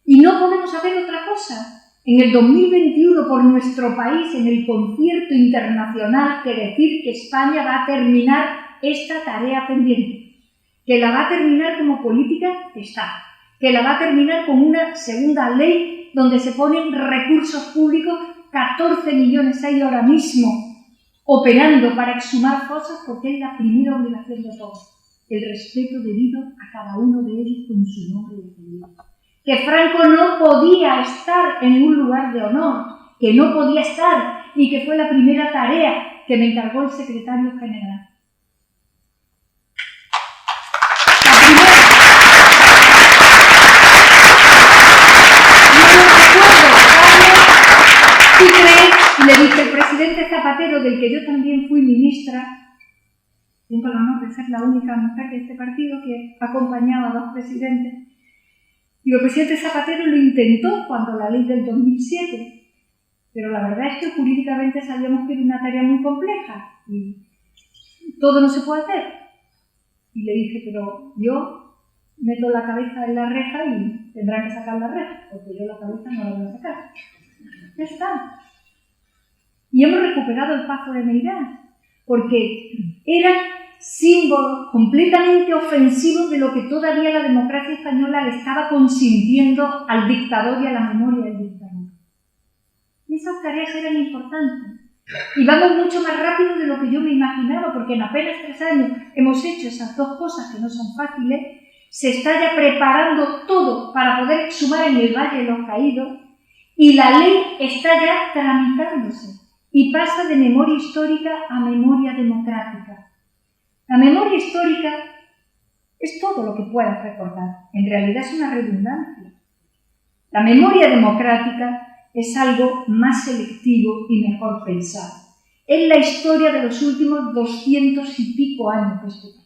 Y no podemos hacer otra cosa en el 2021 por nuestro país en el concierto internacional que decir que España va a terminar esta tarea pendiente, que la va a terminar como política de Estado, que la va a terminar con una segunda ley donde se ponen recursos públicos, 14 millones hay ahora mismo operando para exhumar cosas porque es la primera obligación de todos, el respeto debido a cada uno de ellos con su nombre y apellido. Que Franco no podía estar en un lugar de honor, que no podía estar y que fue la primera tarea que me encargó el secretario general. Y le dije, el presidente Zapatero, del que yo también fui ministra, tengo el honor de ser la única mujer de este partido que acompañaba a dos presidentes. Digo, el presidente Zapatero lo intentó cuando la ley del 2007, pero la verdad es que jurídicamente sabíamos que era una tarea muy compleja y todo no se puede hacer. Y le dije, pero yo meto la cabeza en la reja y tendrán que sacar la reja, porque yo la cabeza no la voy a sacar. Ya está. Y hemos recuperado el Pazo de Meirás, porque era símbolo completamente ofensivo de lo que todavía la democracia española le estaba consintiendo al dictador y a la memoria del dictador. Y esas tareas eran importantes. Y vamos mucho más rápido de lo que yo me imaginaba, porque en apenas 3 años hemos hecho esas dos cosas que no son fáciles. Se está ya preparando todo para poder exhumar en el Valle de los Caídos y la ley está ya tramitándose y pasa de memoria histórica a memoria democrática. La memoria histórica es todo lo que puedas recordar. En realidad es una redundancia. La memoria democrática es algo más selectivo y mejor pensado. Es la historia de los últimos 200 y pico años de este país.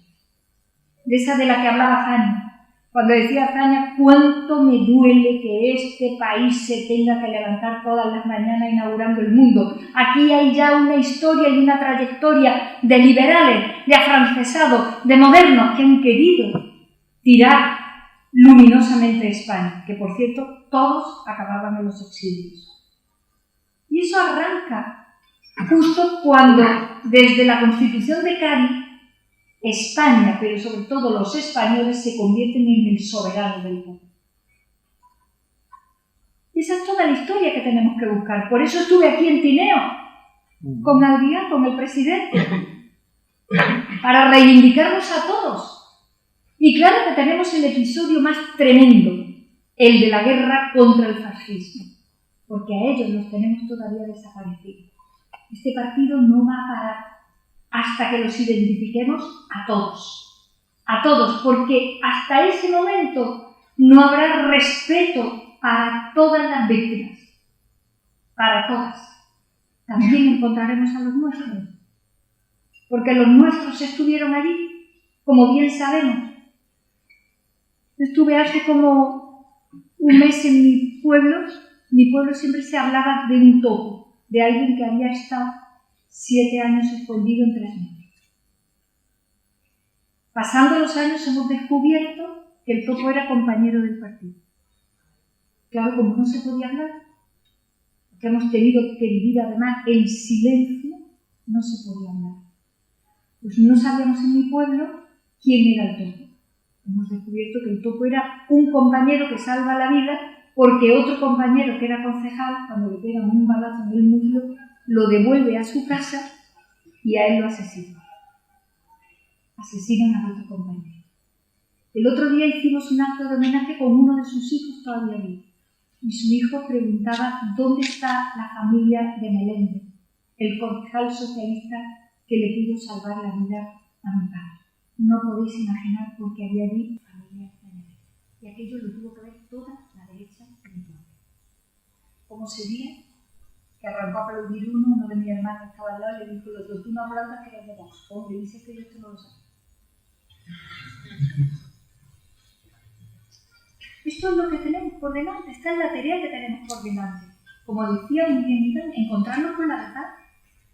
De esa de la que hablaba Zaña. Cuando decía Zaña, cuánto me duele que este país se tenga que levantar todas las mañanas inaugurando el mundo. Aquí hay ya una historia y una trayectoria de liberales, de afrancesados, de modernos que han querido tirar luminosamente España, que por cierto todos acababan en los exilios. Y eso arranca justo cuando desde la Constitución de Cádiz España, pero sobre todo los españoles, se convierten en el soberano del mundo. Y esa es toda la historia que tenemos que buscar. Por eso estuve aquí en Tineo, con Adrián, con el presidente, para reivindicarnos a todos. Y claro que tenemos el episodio más tremendo, el de la guerra contra el fascismo, porque a ellos los tenemos todavía desaparecidos. Este partido no va a parar hasta que los identifiquemos a todos, porque hasta ese momento no habrá respeto para todas las víctimas, para todas. También encontraremos a los nuestros, porque los nuestros estuvieron allí, como bien sabemos, Estuve hace como un mes en mi pueblo siempre se hablaba de un topo, de alguien que había estado 7 años escondido entre las nubes. Pasando los años hemos descubierto que el topo era compañero del partido. Claro, como no se podía hablar, que hemos tenido que vivir además en silencio, no se podía hablar. Pues no sabíamos en mi pueblo quién era el topo. Hemos descubierto que el topo era un compañero que salva la vida porque otro compañero que era concejal, cuando le pegan un balazo en el muslo, lo devuelve a su casa y a él lo asesinan. Asesinan al otro compañero. El otro día hicimos un acto de homenaje con uno de sus hijos todavía vivo. Y su hijo preguntaba dónde está la familia de Meléndez, el concejal socialista que le pudo salvar la vida a mi padre. No podéis imaginar por qué había allí familia de Meléndez. Y aquello lo tuvo que ver toda la derecha de mi pueblo. Como ese día que arrancó a aplaudir uno de mis hermanos estaba al lado y le dijo: tú no aplaudas que eres de Vox. Hombre, dice que yo esto no lo sabe. Esto es lo que tenemos por delante, esta es la tarea que tenemos por delante. Como decía muy bien Iván, encontrarnos con la verdad.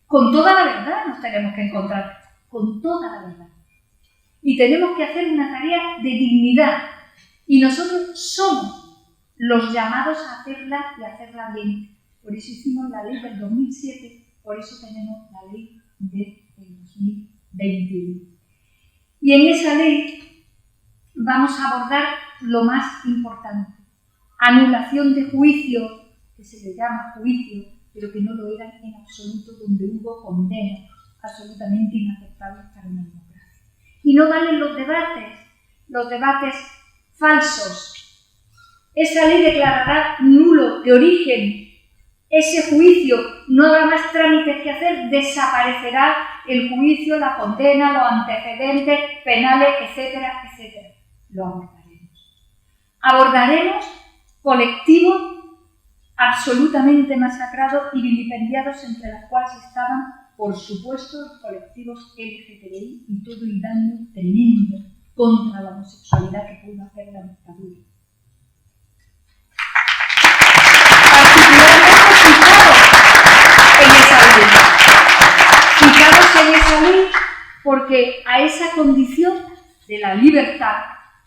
Con toda la verdad nos tenemos que encontrar, con toda la verdad. Y tenemos que hacer una tarea de dignidad. Y nosotros somos los llamados a hacerla y a hacerla bien. Por eso hicimos la ley del 2007, por eso tenemos la ley del 2021. Y en esa ley vamos a abordar lo más importante. Anulación de juicio, que se le llama juicio, pero que no lo eran en absoluto, donde hubo condenas absolutamente inaceptables para una democracia. Y no valen los debates falsos. Esa ley declarará nulo de origen ese juicio, no habrá más trámites que hacer, desaparecerá el juicio, la condena, los antecedentes penales, etcétera, etcétera. Lo abordaremos colectivos absolutamente masacrados y vilipendiados, entre los cuales estaban, por supuesto, los colectivos LGTBI y todo el daño tremendo contra la homosexualidad que pudo hacer la dictadura. Fijaros en esa ley, porque a esa condición de la libertad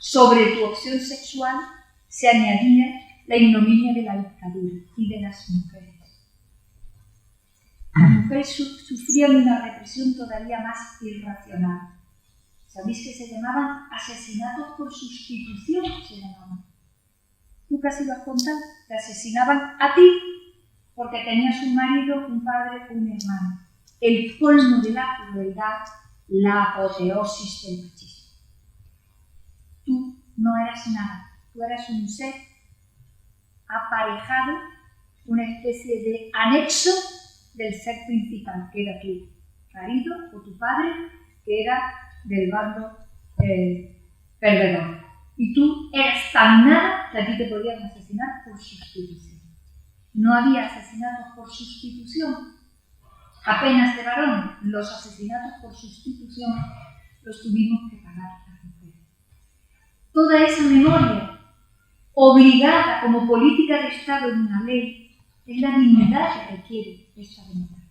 sobre tu opción sexual se añadía la ignominia de la dictadura y de las mujeres. Las mujeres sufrían una represión todavía más irracional. ¿Sabéis que se llamaban asesinatos por sustitución? Se llamaban. ¿Tú casi lo has contado? Te asesinaban a ti porque tenías un marido, un padre o un hermano. El colmo de la crueldad, la apoteosis del machismo. Tú no eras nada, tú eras un ser aparejado, una especie de anexo del ser principal, que era tu marido o tu padre, que era del bando perdedor. Y tú eras tan nada que a ti te podían asesinar por sustitución. No había asesinatos por sustitución, apenas de varones. Los asesinatos por sustitución los tuvimos que pagar las mujeres. Toda esa memoria, obligada como política de Estado en una ley, es la dignidad que requiere esta democracia.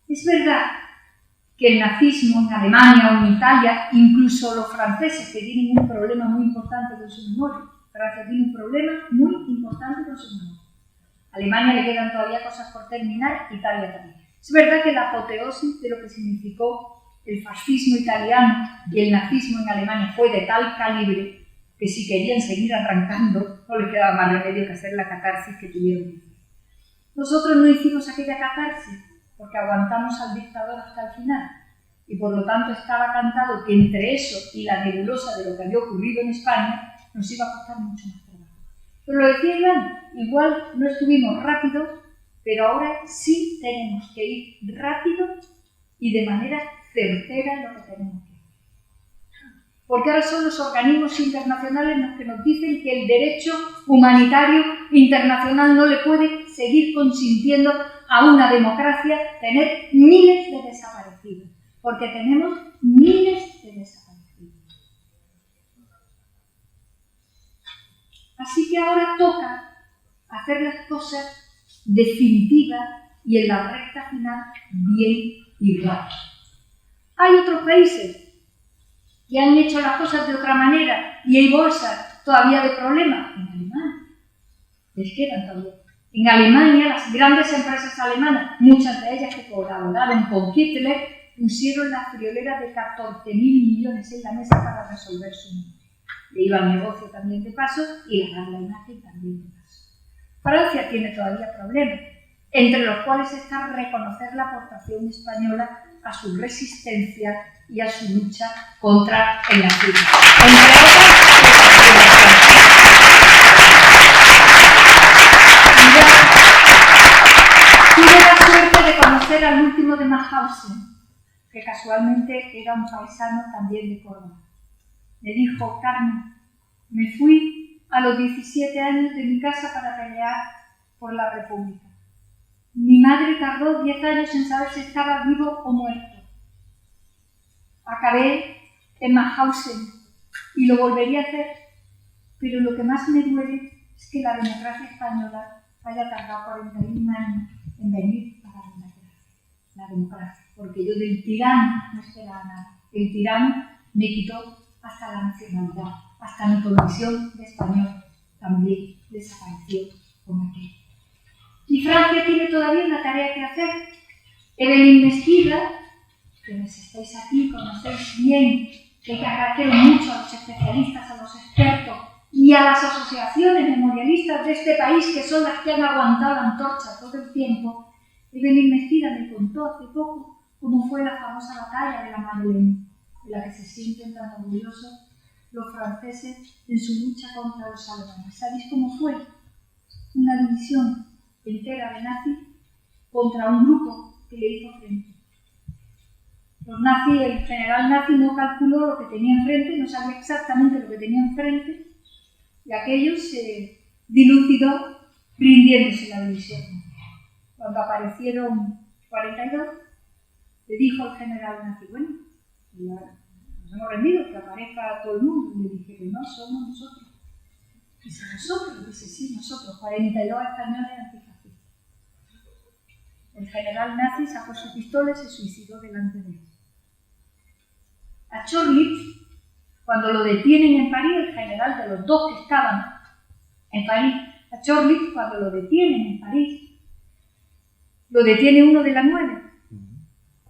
Es verdad que el nazismo en Alemania o en Italia, incluso los franceses, que tienen un problema muy importante con su memoria, Francia tiene un problema muy importante con su memoria. A Alemania le quedan todavía cosas por terminar, Italia también. Es verdad que la apoteosis de lo que significó el fascismo italiano y el nazismo en Alemania fue de tal calibre que si querían seguir arrancando, no les quedaba más remedio que hacer la catarsis que tuvieron que hacer. Nosotros no hicimos aquella catarsis porque aguantamos al dictador hasta el final y por lo tanto estaba cantado que entre eso y la nebulosa de lo que había ocurrido en España nos iba a costar mucho más trabajo. Pero lo decía Iván, igual no estuvimos rápidos, pero ahora sí tenemos que ir rápido y de manera certera en lo que tenemos que hacer. Porque ahora son los organismos internacionales los que nos dicen que el derecho humanitario internacional no le puede seguir consintiendo a una democracia tener miles de desaparecidos, porque tenemos miles de desaparecidos. Así que ahora toca hacer las cosas definitivas y en la recta final bien y rápido. Hay otros países que han hecho las cosas de otra manera y hay bolsas todavía de problemas. En Alemania les quedan todavía. En Alemania, las grandes empresas alemanas, muchas de ellas que colaboraron con Hitler, pusieron las frioleras de 14.000 millones en la mesa para resolver su mundo. Le iba al negocio también de paso y la guerra nazi también de paso. Francia tiene todavía problemas, entre los cuales está reconocer la aportación española a su resistencia y a su lucha contra el nazismo. Entre tuve la suerte de conocer al último de Mauthausen, que casualmente era un paisano también de Córdoba. Me dijo: Carmen, me fui a los 17 años de mi casa para pelear por la República. Mi madre tardó 10 años en saber si estaba vivo o muerto. Acabé en Mauthausen y lo volvería a hacer, pero lo que más me duele es que la democracia española haya tardado 41 años en venir para la democracia, porque yo del tirano no esperaba nada. El tirano me quitó hasta la nacionalidad, hasta mi condición de español también desapareció con aquello. Y Francia tiene todavía una tarea que hacer. Evelyn Mesquida, que estáis aquí, conocéis bien, que agradezco mucho a los especialistas, a los expertos y a las asociaciones memorialistas de este país, que son las que han aguantado la antorcha todo el tiempo. Evelyn Mesquida me contó hace poco cómo fue la famosa batalla de la Madeleine, de la que se sienten tan orgullosos los franceses en su lucha contra los alemanes. ¿Sabéis cómo fue? Una división entera de nazis contra un grupo que le hizo frente. Los nazis, el general nazi no calculó lo que tenía enfrente, no sabía exactamente lo que tenía enfrente, y aquello se dilucidó rindiéndose la división. Cuando aparecieron 42, le dijo el general nazi: bueno, ya nos hemos rendido, que aparezca todo el mundo. Y le dije: que no, somos nosotros. Dice: ¿nosotros? Dice: sí, nosotros, 42 españoles antifascistas. El general nazi sacó su pistola y se suicidó delante de él. A Chorlitz, cuando lo detienen en París, el general de los dos que estaban en París, a Chorlitz, cuando lo detienen en París, lo detiene uno de la 9.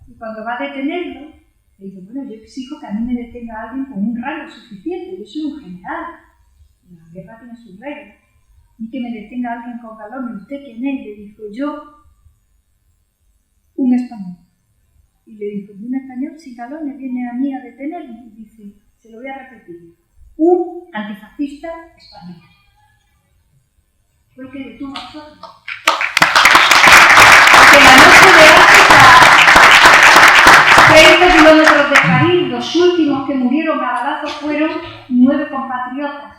Y cuando va a detenerlo, le dice: bueno, yo exijo que a mí me detenga alguien con un rango suficiente, yo soy un general, la guerra tiene sus reglas, y que me detenga alguien con galones. ¿Y usted quién es? Le dijo: yo, un español. Y le dijo: un español sin galones viene a mí a detenerme. Y dice: se lo voy a repetir, un antifascista español. Fue el que detuvo a Chorlitz. Porque la noche de África, 30 kilómetros de París, los últimos que murieron a balazos fueron 9 compatriotas,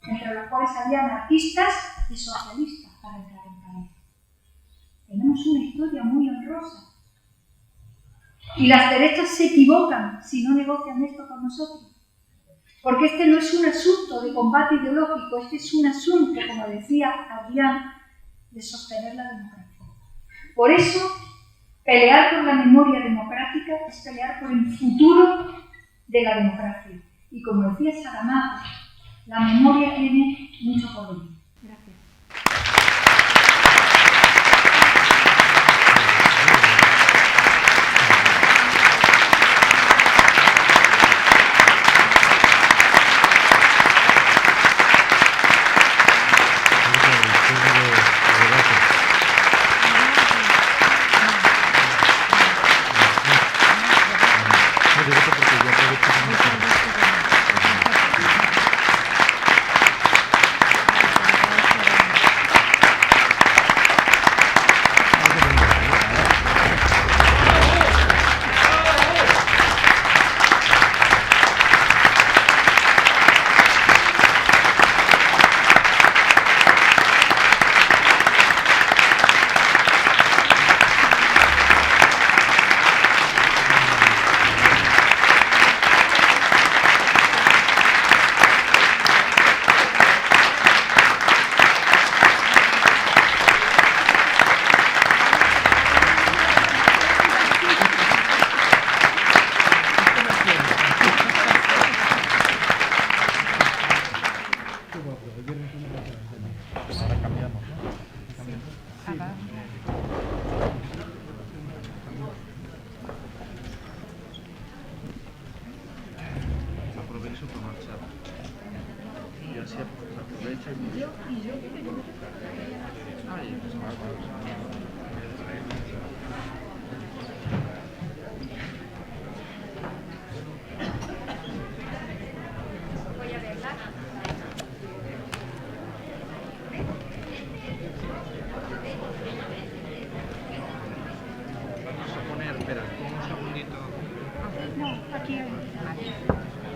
entre los cuales había anarquistas y socialistas para entrar en París. Tenemos una historia muy honrosa. Y las derechas se equivocan si no negocian esto con nosotros. Porque este no es un asunto de combate ideológico, este es un asunto, como decía Adrián, de sostener la democracia. Por eso, pelear por la memoria democrática es pelear por el futuro de la democracia. Y como decía Saramago, la memoria tiene mucho por venir. Gracias.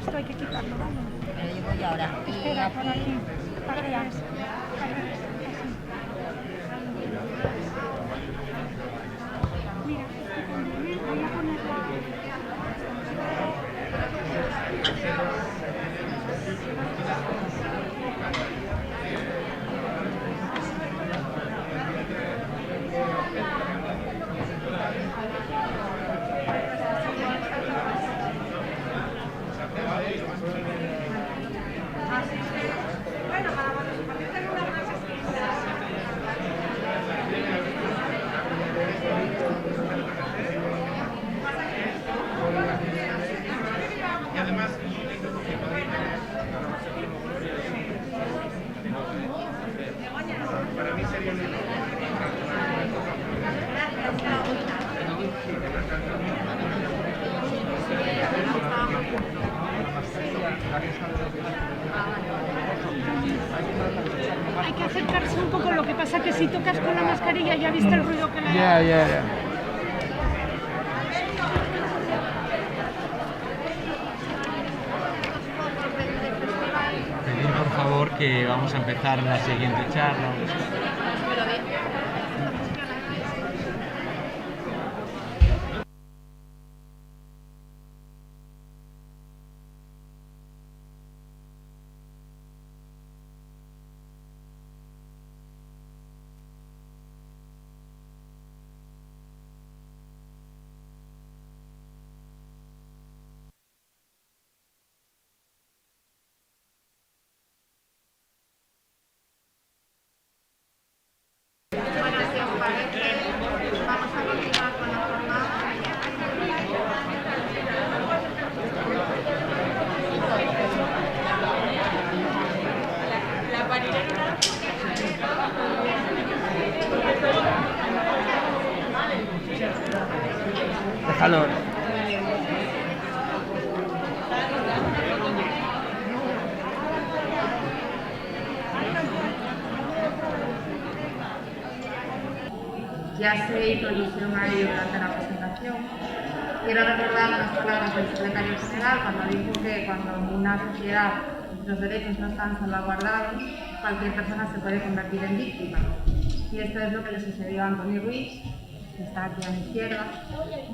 Esto hay que quitarlo, ¿vale? Me lo llevo yo ahora. Espera, por aquí. Al revés. Al revés. Así. Mira, voy a ponerla. Hay que acercarse un poco, lo que pasa que si tocas con la mascarilla ya viste el ruido que le da. Ya. Pedir por favor que vamos a empezar la siguiente charla. Déjalo. Ya se hizo alusión a ello durante la presentación. Quiero recordar unas palabras del secretario general cuando dijo que cuando en una sociedad los derechos no están salvaguardados, cualquier persona se puede convertir en víctima. Y esto es lo que le sucedió a Antoni Ruiz, que está aquí a mi izquierda,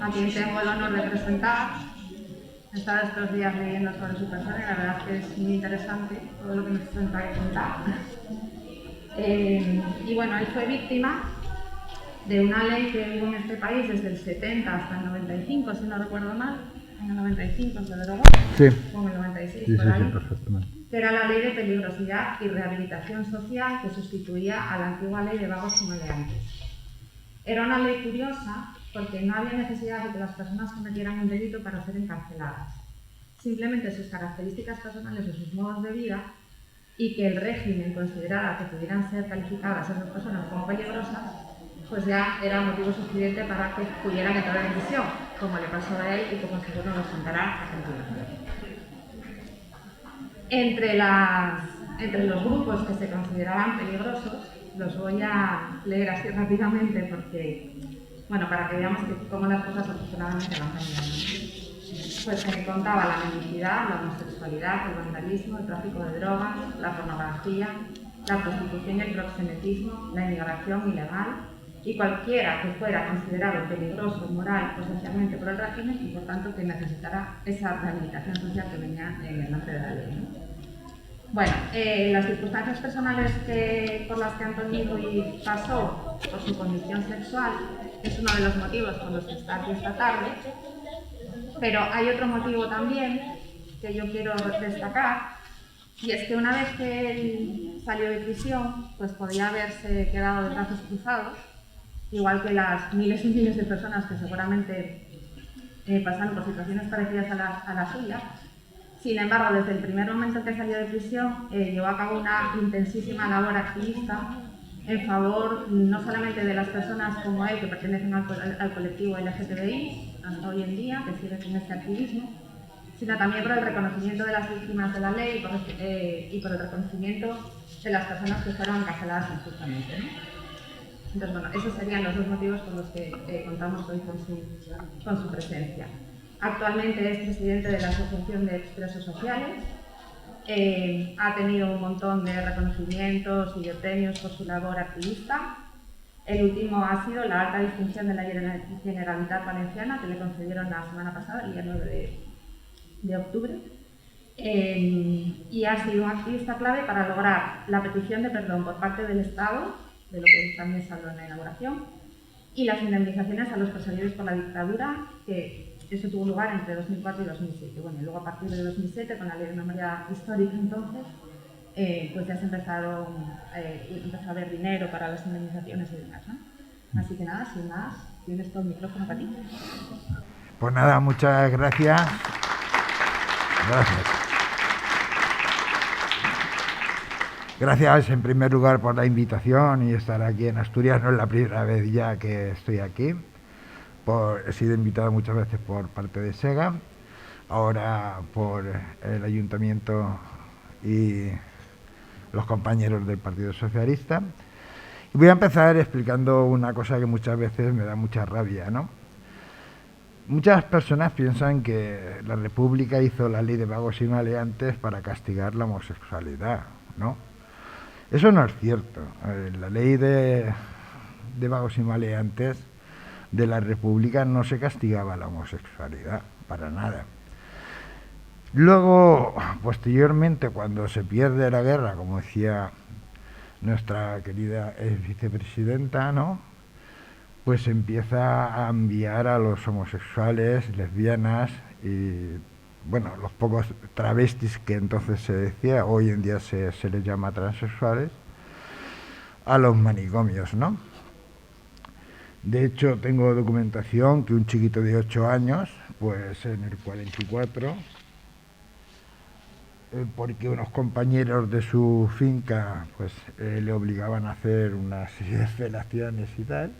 a quien tengo el honor de presentar. He estado estos días leyendo sobre su persona y la verdad es que es muy interesante todo lo que nos tendrá que contar. Y bueno, él fue víctima de una ley que hubo en este país desde el 70 hasta el 95, si no recuerdo mal. En el 95 se derogó, Sí. o en el 96, Sí, por ahí, perfectamente. que era la ley de peligrosidad y rehabilitación social que sustituía a la antigua ley de vagos y maleantes. Era una ley curiosa porque no había necesidad de que las personas cometieran un delito para ser encarceladas. Simplemente sus características personales o sus modos de vida y que el régimen considerara que pudieran ser calificadas esas personas como peligrosas, pues ya era motivo suficiente para que pudieran entrar en prisión, como le pasó a él y como seguro nos contará a continuación. Entre los grupos que se consideraban peligrosos, los voy a leer así rápidamente porque, bueno, para que veamos cómo las cosas afortunadamente van cambiando. Pues se me contaba la mendicidad, la homosexualidad, el vandalismo, el tráfico de drogas, la pornografía, la prostitución y el proxenetismo, la inmigración ilegal y cualquiera que fuera considerado peligroso, moral o socialmente por el régimen y por tanto que necesitara esa rehabilitación social que venía en el nombre de la ley, ¿no? Bueno, las circunstancias personales por las que Antoni Ruiz pasó por su condición sexual es uno de los motivos por los que está aquí esta tarde, pero hay otro motivo también que yo quiero destacar, y es que una vez que él salió de prisión, pues podía haberse quedado de brazos cruzados, igual que las miles y miles de personas que seguramente pasaron por situaciones parecidas a la suya, Sin embargo, desde el primer momento en que salió de prisión, llevó a cabo una intensísima labor activista en favor no solamente de las personas como él que pertenecen al colectivo LGTBI hasta hoy en día, que sigue con este activismo, sino también por el reconocimiento de las víctimas de la ley y por el reconocimiento de las personas que fueron encarceladas injustamente, ¿no? Entonces, bueno, esos serían los dos motivos por los que contamos hoy con su presencia. Actualmente es presidente de la Asociación de Expresos Sociales. Ha tenido un montón de reconocimientos y de premios por su labor activista. El último ha sido la alta distinción de la Generalitat Valenciana, que le concedieron la semana pasada, el día 9 de octubre. Y ha sido un activista clave para lograr la petición de perdón por parte del Estado, de lo que también se habló en la inauguración, y las indemnizaciones a los perseguidos por la dictadura, que eso tuvo lugar entre 2004 y 2007. Bueno, y luego a partir de 2007, con la Ley de Memoria Histórica entonces, pues ya se empezó a haber dinero para las indemnizaciones y demás, ¿no? Así que nada, sin más, tienes todo el micrófono para ti. Pues nada, muchas gracias. Gracias. Gracias en primer lugar por la invitación y estar aquí en Asturias. No es la primera vez ya que estoy aquí. He sido invitado muchas veces por parte de SEGA, ahora por el Ayuntamiento y los compañeros del Partido Socialista. Y voy a empezar explicando una cosa que muchas veces me da mucha rabia, ¿no? Muchas personas piensan que la República hizo la ley de vagos y maleantes para castigar la homosexualidad, ¿no? Eso no es cierto. La ley de vagos y maleantes de la República no se castigaba la homosexualidad, para nada. Luego, posteriormente, cuando se pierde la guerra, como decía nuestra querida vicepresidenta, ¿no?, pues se empieza a enviar a los homosexuales, lesbianas y, bueno, los pocos travestis que entonces se decía, hoy en día se les llama transexuales, a los manicomios, ¿no? De hecho, tengo documentación que un chiquito de 8 años, pues en el 44, porque unos compañeros de su finca pues le obligaban a hacer una serie de felaciones y tal,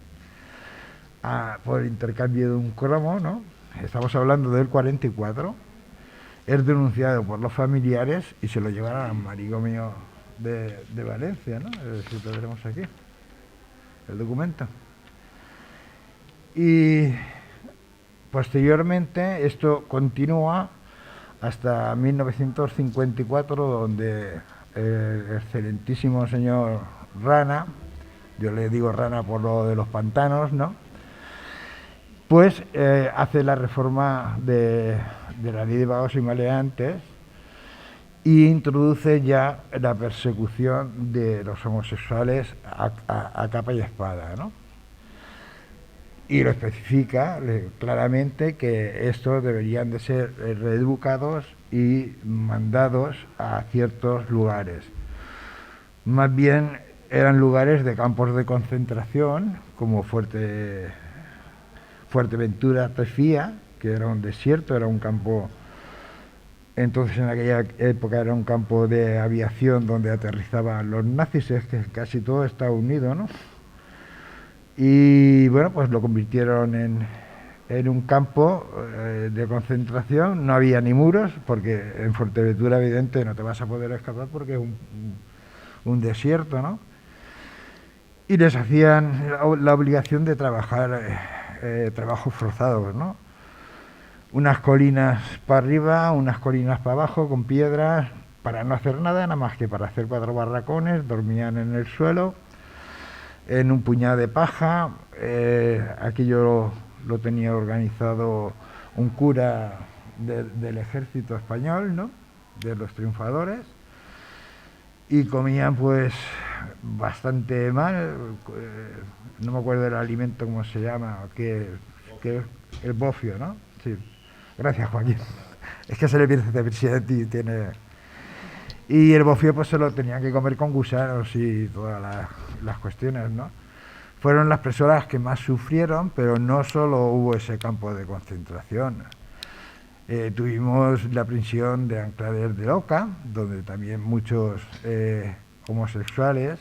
por intercambio de un cromo, ¿no? Estamos hablando del 44, es denunciado por los familiares y se lo llevaron al manicomio de Valencia, ¿no? Es decir, lo tenemos aquí, el documento. Y posteriormente esto continúa hasta 1954, donde el excelentísimo señor Rana, yo le digo Rana por lo de los pantanos, ¿no?, pues hace la reforma de la ley de vagos y maleantes y introduce ya la persecución de los homosexuales a capa y espada, ¿no? Y lo especifica claramente que estos deberían de ser reeducados y mandados a ciertos lugares. Más bien eran lugares de campos de concentración, como Fuerteventura Tefía, que era un desierto, era un campo, entonces en aquella época era un campo de aviación donde aterrizaban los nazis, es que casi todo está unido, ¿no? Y bueno, pues lo convirtieron en un campo de concentración. No había ni muros, porque en Fuerteventura, evidente, no te vas a poder escapar porque es un desierto, ¿no? Y les hacían la obligación de trabajar, trabajos forzados, ¿no? Unas colinas para arriba, unas colinas para abajo, con piedras, para no hacer nada más que para hacer 4 barracones, dormían en el suelo, en un puñado de paja. Aquello lo tenía organizado un cura del ejército español, ¿no?, de los triunfadores, y comían pues bastante mal, no me acuerdo del alimento cómo se llama, que el bofio, ¿no? Sí. Gracias, Joaquín. Es que se le pierde de presidente y tiene... Y el bofio pues se lo tenían que comer con gusanos y todas las cuestiones, ¿no? Fueron las personas que más sufrieron, pero no solo hubo ese campo de concentración. Tuvimos la prisión de Anclader de Oca, donde también muchos homosexuales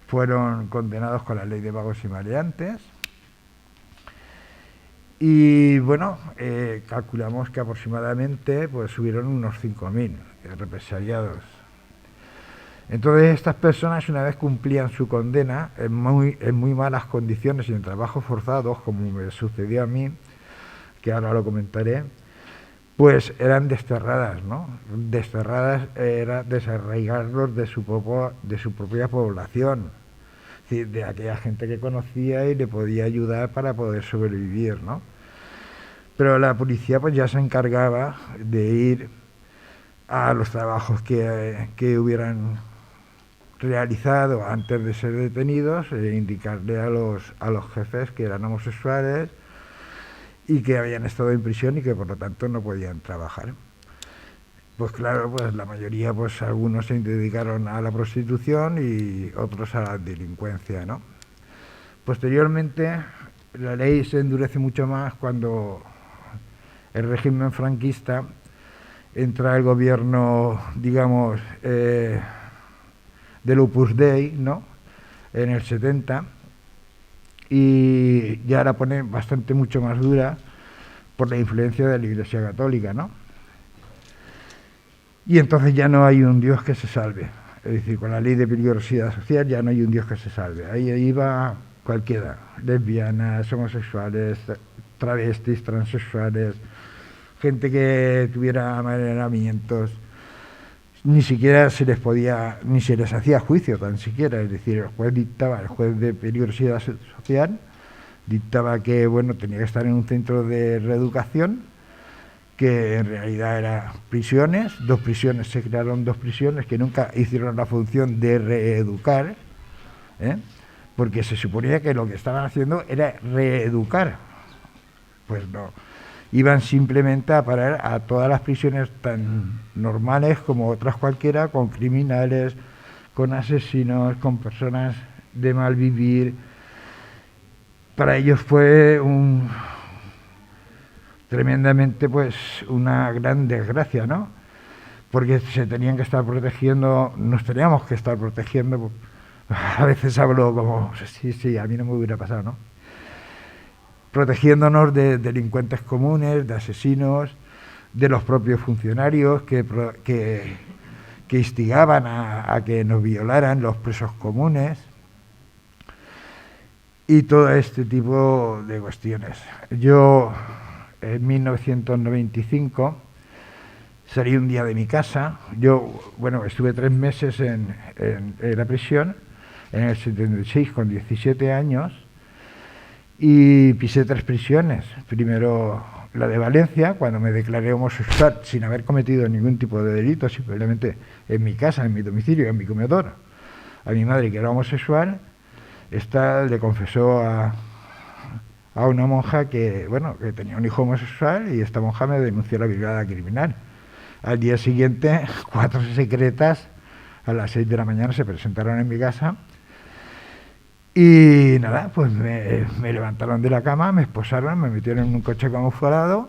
fueron condenados con la ley de vagos y maleantes. Y bueno, calculamos que aproximadamente pues hubieron unos 5.000 represaliados. Entonces estas personas, una vez cumplían su condena en muy malas condiciones y en trabajos forzados, como me sucedió a mí, que ahora lo comentaré, pues eran desterradas, ¿no? Desterradas era desarraigarlos de su propia población, es decir, de aquella gente que conocía y le podía ayudar para poder sobrevivir, ¿no? Pero la policía pues ya se encargaba de ir a los trabajos que hubieran realizado antes de ser detenidos e indicarle a los jefes que eran homosexuales y que habían estado en prisión y que por lo tanto no podían trabajar. Pues claro, pues la mayoría, pues algunos se dedicaron a la prostitución y otros a la delincuencia, ¿no? Posteriormente, la ley se endurece mucho más cuando el régimen franquista entra el gobierno, digamos, del Opus Dei, ¿no?, en el 70, y ya la pone bastante mucho más dura por la influencia de la Iglesia Católica, ¿no? Y entonces ya no hay un Dios que se salve. Es decir, con la ley de peligrosidad social ya no hay un Dios que se salve. Ahí va cualquiera, lesbianas, homosexuales, travestis, transexuales, gente que tuviera amaneramientos, ni siquiera se les podía, ni se les hacía juicio tan siquiera. Es decir, el juez de peligrosidad social dictaba que, bueno, tenía que estar en un centro de reeducación, que en realidad eran prisiones, se crearon dos prisiones que nunca hicieron la función de reeducar, porque se suponía que lo que estaban haciendo era reeducar. Pues no, iban simplemente a parar a todas las prisiones tan normales como otras cualquiera, con criminales, con asesinos, con personas de mal vivir. Para ellos fue tremendamente, pues, una gran desgracia, ¿no? Porque se tenían que estar protegiendo, nos teníamos que estar protegiendo. A veces hablo como, sí, a mí no me hubiera pasado, ¿no? Protegiéndonos de delincuentes comunes, de asesinos, de los propios funcionarios que instigaban a que nos violaran, los presos comunes, y todo este tipo de cuestiones. Yo, en 1995, salí un día de mi casa. Yo, bueno, estuve 3 meses en la prisión, en el 76, con 17 años, y pisé 3 prisiones. Primero la de Valencia, cuando me declaré homosexual sin haber cometido ningún tipo de delito, simplemente en mi casa, en mi domicilio, en mi comedor, a mi madre, que era homosexual. Esta le confesó a una monja que, bueno, que tenía un hijo homosexual, y esta monja me denunció la brigada criminal. Al día siguiente, 4 secretas a las 6 de la mañana se presentaron en mi casa. Y nada, pues me levantaron de la cama, me esposaron, me metieron en un coche camuflado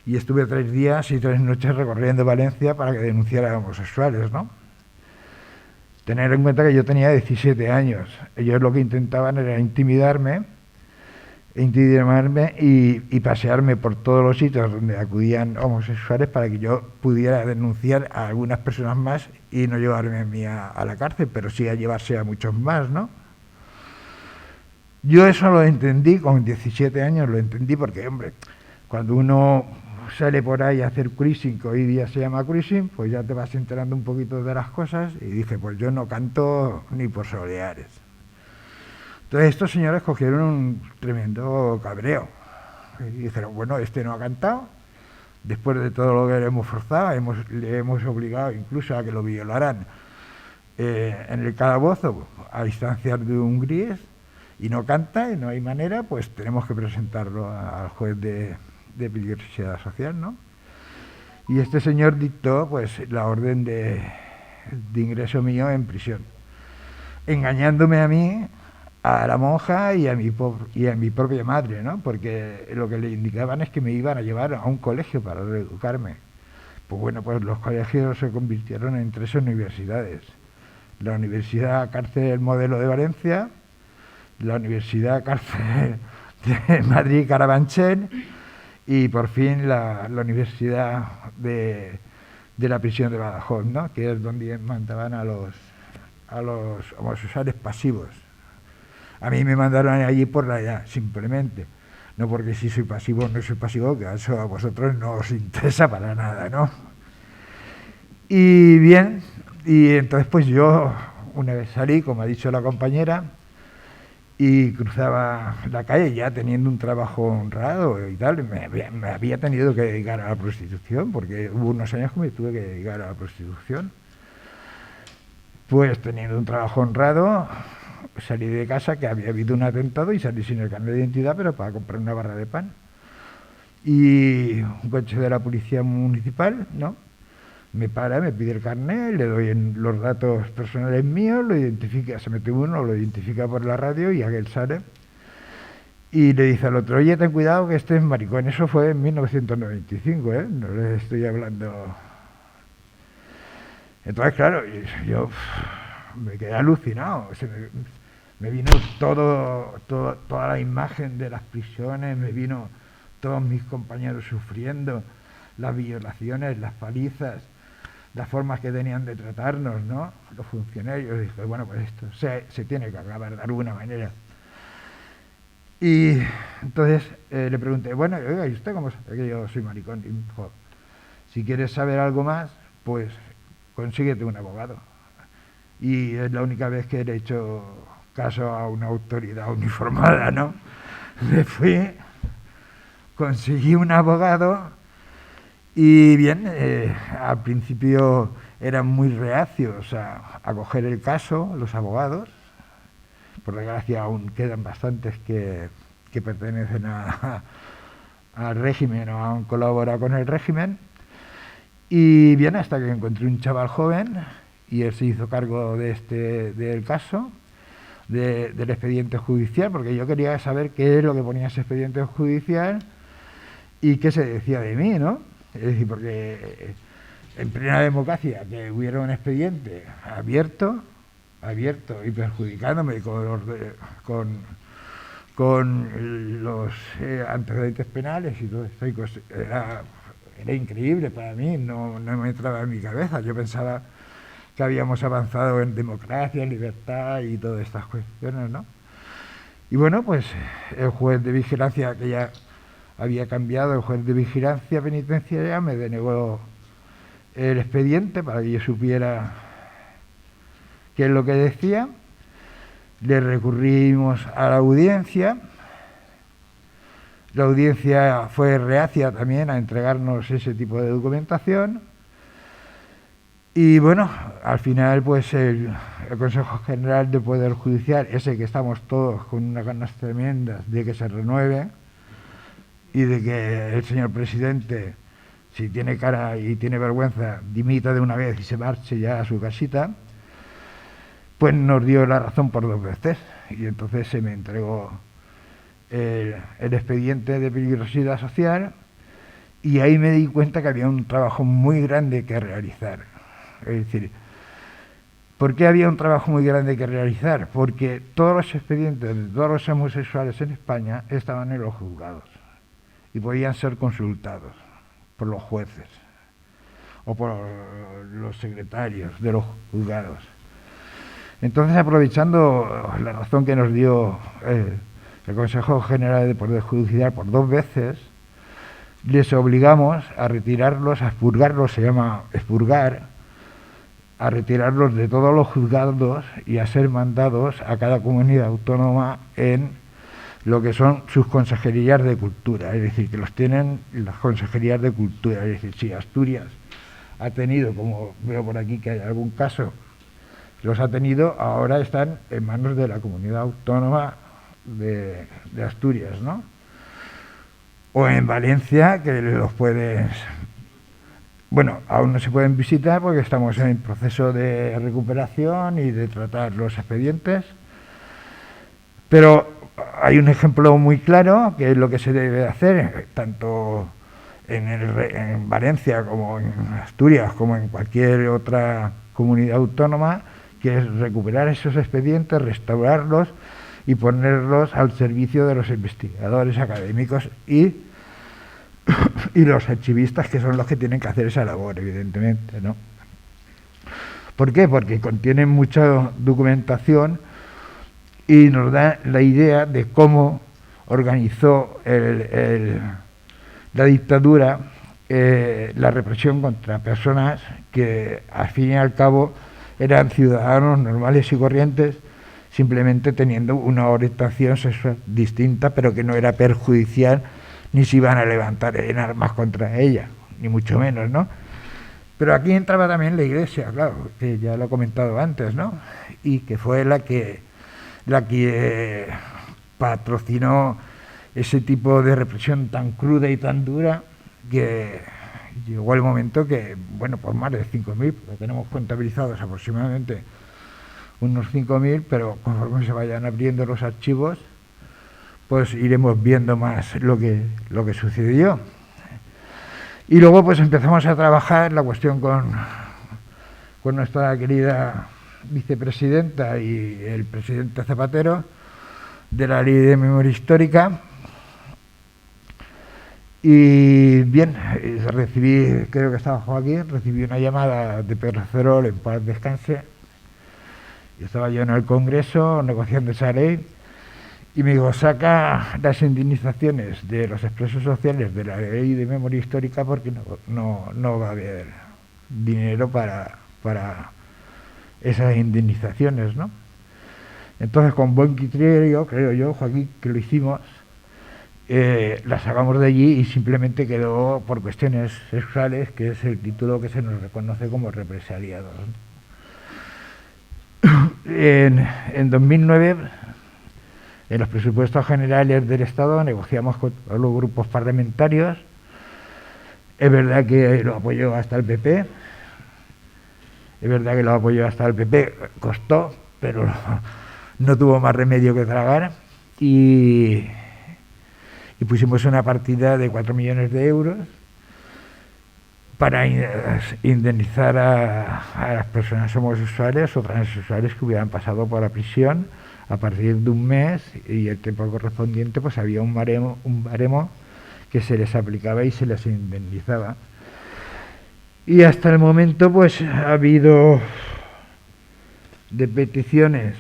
y estuve 3 días y 3 noches recorriendo Valencia para que denunciara a homosexuales, ¿no? Tener en cuenta que yo tenía 17 años. Ellos lo que intentaban era intimidarme y pasearme por todos los sitios donde acudían homosexuales para que yo pudiera denunciar a algunas personas más y no llevarme a mí a la cárcel, pero sí a llevarse a muchos más, ¿no? Yo eso lo entendí, con 17 años lo entendí, porque, hombre, cuando uno sale por ahí a hacer cruising, que hoy día se llama cruising, pues ya te vas enterando un poquito de las cosas, y dije, pues yo no canto ni por soleares. Entonces estos señores cogieron un tremendo cabreo y dijeron, bueno, este no ha cantado, después de todo lo que le hemos forzado, le hemos obligado incluso a que lo violaran en el calabozo a instancias de un gris, y no canta y no hay manera, pues tenemos que presentarlo al juez de peligrosidad social, ¿no? Y este señor dictó, pues, la orden de ingreso mío en prisión, engañándome a mí a la monja y a mi propia madre, ¿no? Porque lo que le indicaban es que me iban a llevar a un colegio para reeducarme. Pues bueno, pues los colegios se convirtieron en 3 universidades. La Universidad Cárcel Modelo de Valencia, la Universidad Cárcel de Madrid Carabanchel y por fin la Universidad de la prisión de Badajoz, ¿no? Que es donde mandaban a los homosexuales pasivos. A mí me mandaron allí por la edad, simplemente. No porque si soy pasivo o no soy pasivo, que eso a vosotros no os interesa para nada, ¿no? Y bien, y entonces pues yo una vez salí, como ha dicho la compañera, y cruzaba la calle ya teniendo un trabajo honrado y tal, me había tenido que dedicar a la prostitución, porque hubo unos años que me tuve que dedicar a la prostitución. Pues teniendo un trabajo honrado, salí de casa, que había habido un atentado, y salí sin el carnet de identidad, pero para comprar una barra de pan. Y un coche de la policía municipal, ¿no?, me para, me pide el carnet, le doy los datos personales míos, lo identifica, se mete uno, lo identifica por la radio y aquel sale. Y le dice al otro, oye, ten cuidado que este es maricón. Eso fue en 1995, ¿eh? No les estoy hablando. Entonces, claro, yo me quedé alucinado. Me vino toda la imagen de las prisiones, me vino todos mis compañeros sufriendo, las violaciones, las palizas, las formas que tenían de tratarnos, ¿no?, los funcionarios. Dije, bueno, pues esto se tiene que acabar de alguna manera. Y entonces le pregunté, bueno, oiga, ¿y usted cómo sabe que yo soy maricón? Y me dijo, si quieres saber algo más, pues consíguete un abogado. Y es la única vez que le he hecho caso a una autoridad uniformada, ¿no? Me fui, conseguí un abogado. Y bien, al principio eran muy reacios a coger el caso, los abogados. Por desgracia aún quedan bastantes que pertenecen al régimen o han colaborado con el régimen. Y bien, hasta que encontré un chaval joven y él se hizo cargo del caso, del expediente judicial, porque yo quería saber qué es lo que ponía ese expediente judicial y qué se decía de mí, ¿no? Es decir, porque en plena democracia que hubiera un expediente abierto y perjudicándome con los antecedentes penales y todo esto, era increíble para mí, no me entraba en mi cabeza. Yo pensaba que habíamos avanzado en democracia, en libertad y todas estas cuestiones, ¿no? Y bueno, pues el juez de vigilancia, que ya había cambiado, el juez de vigilancia penitenciaria, me denegó el expediente para que yo supiera qué es lo que decía. Le recurrimos a la audiencia. La audiencia fue reacia también a entregarnos ese tipo de documentación. Y bueno, al final pues el Consejo General del Poder Judicial, ese que estamos todos con unas ganas tremendas de que se renueve, y de que el señor presidente, si tiene cara y tiene vergüenza, dimita de una vez y se marche ya a su casita, pues nos dio la razón por 2 veces. Y entonces se me entregó el expediente de peligrosidad social, y ahí me di cuenta que había un trabajo muy grande que realizar. Es decir, ¿por qué había un trabajo muy grande que realizar? Porque todos los expedientes de todos los homosexuales en España estaban en los juzgados y podían ser consultados por los jueces o por los secretarios de los juzgados. Entonces, aprovechando la razón que nos dio el Consejo General de Poder Judicial por 2 veces, les obligamos a retirarlos, a expurgarlos, se llama expurgar, a retirarlos de todos los juzgados y a ser mandados a cada comunidad autónoma en lo que son sus consejerías de cultura, es decir, que los tienen las consejerías de cultura. Es decir, si Asturias ha tenido, como veo por aquí que hay algún caso, los ha tenido, ahora están en manos de la comunidad autónoma de Asturias, ¿no? O en Valencia, que los puedes... Bueno, aún no se pueden visitar porque estamos en proceso de recuperación y de tratar los expedientes, Pero hay un ejemplo muy claro que es lo que se debe hacer, tanto en Valencia como en Asturias, como en cualquier otra comunidad autónoma, que es recuperar esos expedientes, restaurarlos y ponerlos al servicio de los investigadores académicos y los archivistas, que son los que tienen que hacer esa labor, evidentemente, ¿no? ¿Por qué? Porque contienen mucha documentación y nos da la idea de cómo organizó la dictadura la represión contra personas que, al fin y al cabo, eran ciudadanos normales y corrientes, simplemente teniendo una orientación sexual distinta, pero que no era perjudicial ni se iban a levantar en armas contra ella, ni mucho menos, ¿no? Pero aquí entraba también la Iglesia, claro, que ya lo he comentado antes, ¿no? Y que fue la que patrocinó ese tipo de represión tan cruda y tan dura, que llegó el momento que, bueno, pues más de 5.000, porque tenemos contabilizados aproximadamente unos 5.000, pero conforme se vayan abriendo los archivos, pues iremos viendo más lo que sucedió. Y luego pues empezamos a trabajar la cuestión con nuestra querida vicepresidenta y el presidente Zapatero de la Ley de Memoria Histórica. Y bien, recibí, creo que estaba Joaquín, recibí una llamada de Pedro Cerol, en paz descanse. Y estaba yo en el Congreso negociando esa ley y me dijo: saca las indemnizaciones de los expresos sociales de la Ley de Memoria Histórica, porque no va a haber dinero para esas indemnizaciones, ¿no? Entonces, con buen criterio, creo yo, Joaquín, que lo hicimos, la sacamos de allí y simplemente quedó por cuestiones sexuales, que es el título que se nos reconoce como represaliados. En 2009, en los presupuestos generales del Estado, negociamos con los grupos parlamentarios. Es verdad que lo apoyó hasta el PP. Costó, pero no tuvo más remedio que tragar. Y pusimos una partida de 4 millones de euros para indemnizar a las personas homosexuales o transexuales que hubieran pasado por la prisión a partir de un mes, y el tiempo correspondiente pues había un baremo que se les aplicaba y se les indemnizaba. Y hasta el momento pues ha habido de peticiones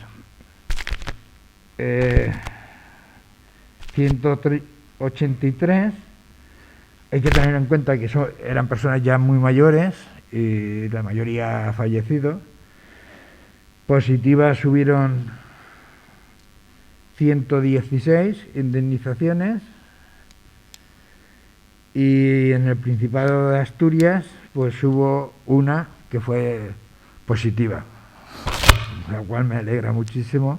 183. Hay que tener en cuenta que eran personas ya muy mayores y la mayoría ha fallecido. Positivas subieron 116 indemnizaciones, y en el Principado de Asturias pues hubo una que fue positiva, la cual me alegra muchísimo.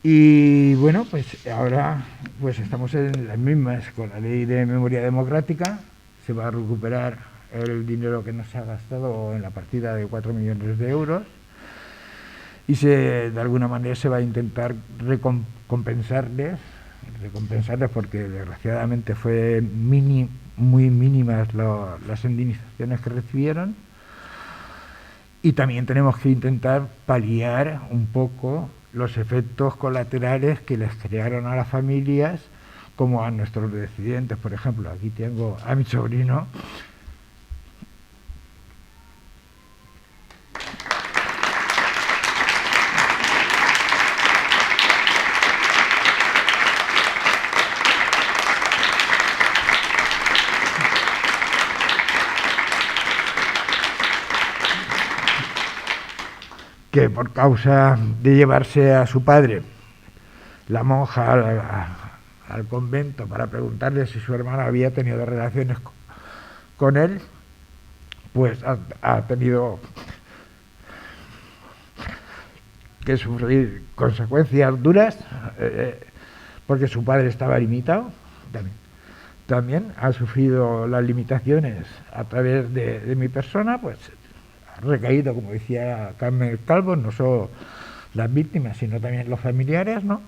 Y bueno, pues ahora pues estamos en las mismas con la Ley de Memoria Democrática. Se va a recuperar el dinero que no se ha gastado en la partida de 4 millones de euros y de alguna manera se va a intentar recompensarles porque desgraciadamente fue muy mínimas las indemnizaciones que recibieron, y también tenemos que intentar paliar un poco los efectos colaterales que les crearon a las familias, como a nuestros descendientes. Por ejemplo, aquí tengo a mi sobrino, que por causa de llevarse a su padre, la monja, al convento para preguntarle si su hermana había tenido relaciones con él, pues ha tenido que sufrir consecuencias duras, porque su padre estaba limitado. También ha sufrido las limitaciones a través de mi persona, pues ha recaído, como decía Carmen Calvo, no solo las víctimas, sino también los familiares, ¿no?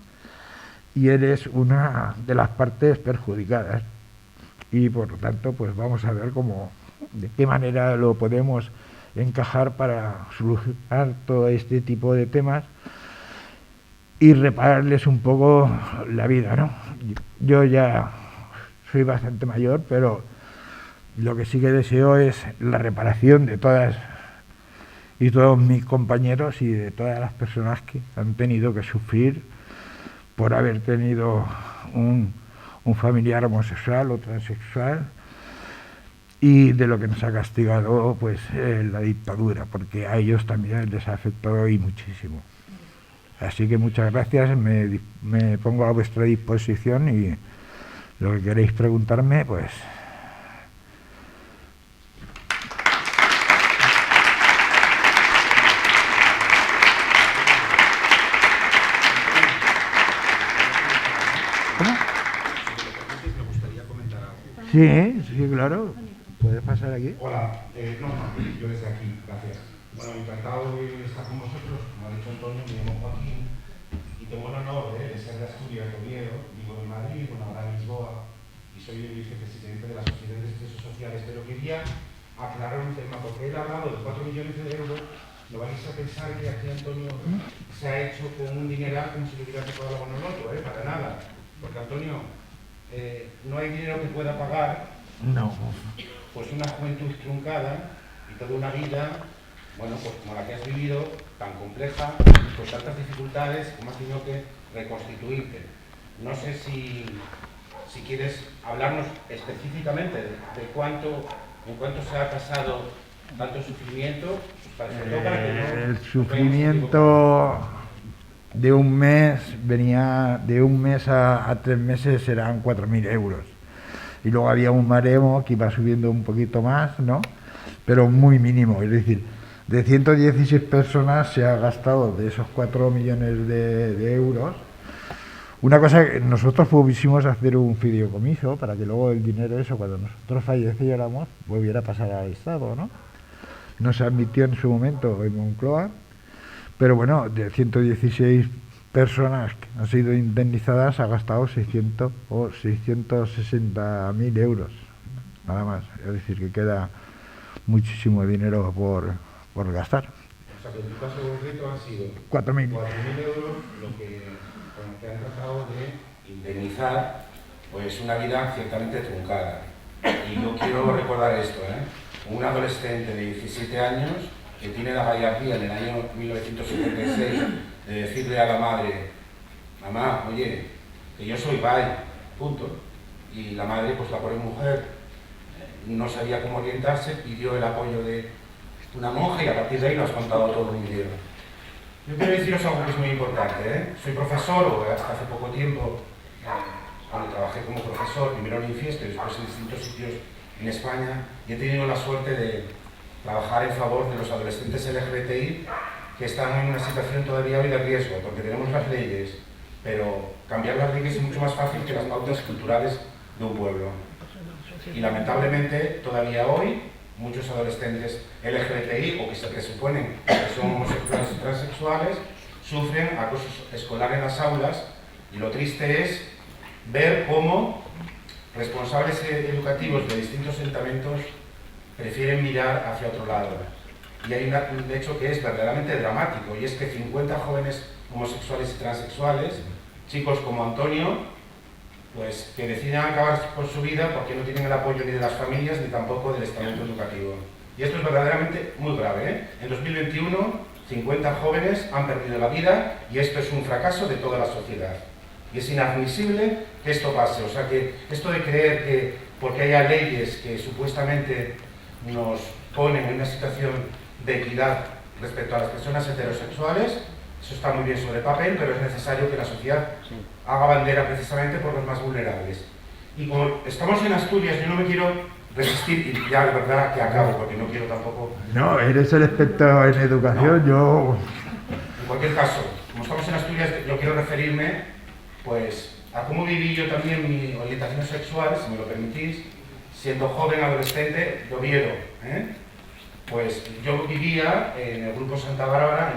Y él es una de las partes perjudicadas. Y por lo tanto, pues vamos a ver de qué manera lo podemos encajar para solucionar todo este tipo de temas y repararles un poco la vida, ¿no? Yo ya soy bastante mayor, pero lo que sí que deseo es la reparación de todas y todos mis compañeros y de todas las personas que han tenido que sufrir por haber tenido un familiar homosexual o transexual, y de lo que nos ha castigado pues la dictadura, porque a ellos también les ha afectado y muchísimo. Así que muchas gracias, me pongo a vuestra disposición y lo que queréis preguntarme, pues... Sí, claro. ¿Puedes pasar aquí? Hola, yo desde aquí, gracias. Bueno, encantado de estar con vosotros, como ha dicho Antonio, me llamo Joaquín y tengo el honor de ser de Asturias, de Oviedo, vivo en Madrid, ahora en Lisboa, y soy el vicepresidente de la Sociedad de Derechos Sociales, pero quería aclarar un tema, porque él ha hablado de 4 millones de euros, no vais a pensar que aquí Antonio se ha hecho con un dineral como si le hubiera tocado la mano al otro, para nada, porque Antonio, no hay dinero que pueda pagar pues una juventud truncada y toda una vida, bueno, pues como la que has vivido, tan compleja, con tantas dificultades, como has tenido que reconstituirte. No sé si quieres hablarnos específicamente de en cuánto se ha pasado tanto sufrimiento, para que no... El sufrimiento de un mes venía de un mes a 3 meses, eran 4.000 euros. Y luego había un baremo que iba subiendo un poquito más, ¿no? Pero muy mínimo, es decir, de 116 personas se ha gastado de esos 4 millones de euros. Una cosa que nosotros pusimos hacer un fideicomiso para que luego el dinero eso, cuando nosotros falleciéramos, volviera a pasar al Estado, ¿no? No se admitió en su momento en Moncloa, pero bueno, de 116 personas que han sido indemnizadas ha gastado 600 o 660.000 euros, nada más. Es decir, que queda muchísimo dinero por gastar. O sea, que en tu caso concreto han sido 4.000 euros con lo que han tratado de indemnizar pues una vida ciertamente truncada. Y yo quiero recordar esto, un adolescente de 17 años que tiene la gallardía en el año 1976 de decirle a la madre: mamá, oye, que yo soy bi, punto. Y la madre, pues la pobre mujer, no sabía cómo orientarse, pidió el apoyo de una monja y a partir de ahí lo has contado todo muy bien. Yo quiero deciros algo que es muy importante, Soy profesor, o hasta hace poco tiempo, cuando trabajé como profesor, primero en Infiesto y después en distintos sitios en España, y he tenido la suerte de trabajar en favor de los adolescentes LGBTI que están en una situación todavía hoy de riesgo, porque tenemos las leyes, pero cambiar las leyes es mucho más fácil que las pautas culturales de un pueblo. Y lamentablemente, todavía hoy, muchos adolescentes LGBTI, o que se presuponen que son homosexuales y transexuales, sufren acoso escolar en las aulas, y lo triste es ver cómo responsables educativos de distintos estamentos prefieren mirar hacia otro lado. Y hay un hecho que es verdaderamente dramático, y es que 50 jóvenes homosexuales y transexuales, chicos como Antonio, pues que deciden acabar con su vida porque no tienen el apoyo ni de las familias ni tampoco del estamento educativo. Y esto es verdaderamente muy grave, En 2021, 50 jóvenes han perdido la vida y esto es un fracaso de toda la sociedad. Y es inadmisible que esto pase. O sea que esto de creer que porque haya leyes que supuestamente nos ponen en una situación de equidad respecto a las personas heterosexuales, eso está muy bien sobre papel, pero es necesario que la sociedad haga bandera precisamente por los más vulnerables. Y como estamos en Asturias, yo no me quiero resistir, y ya de verdad que acabo, porque no quiero tampoco... No, eres el experto en educación, yo... En cualquier caso, como estamos en Asturias, yo quiero referirme pues a cómo viví yo también mi orientación sexual, si me lo permitís, siendo joven, adolescente, de Oviedo, pues yo vivía en el Grupo Santa Bárbara,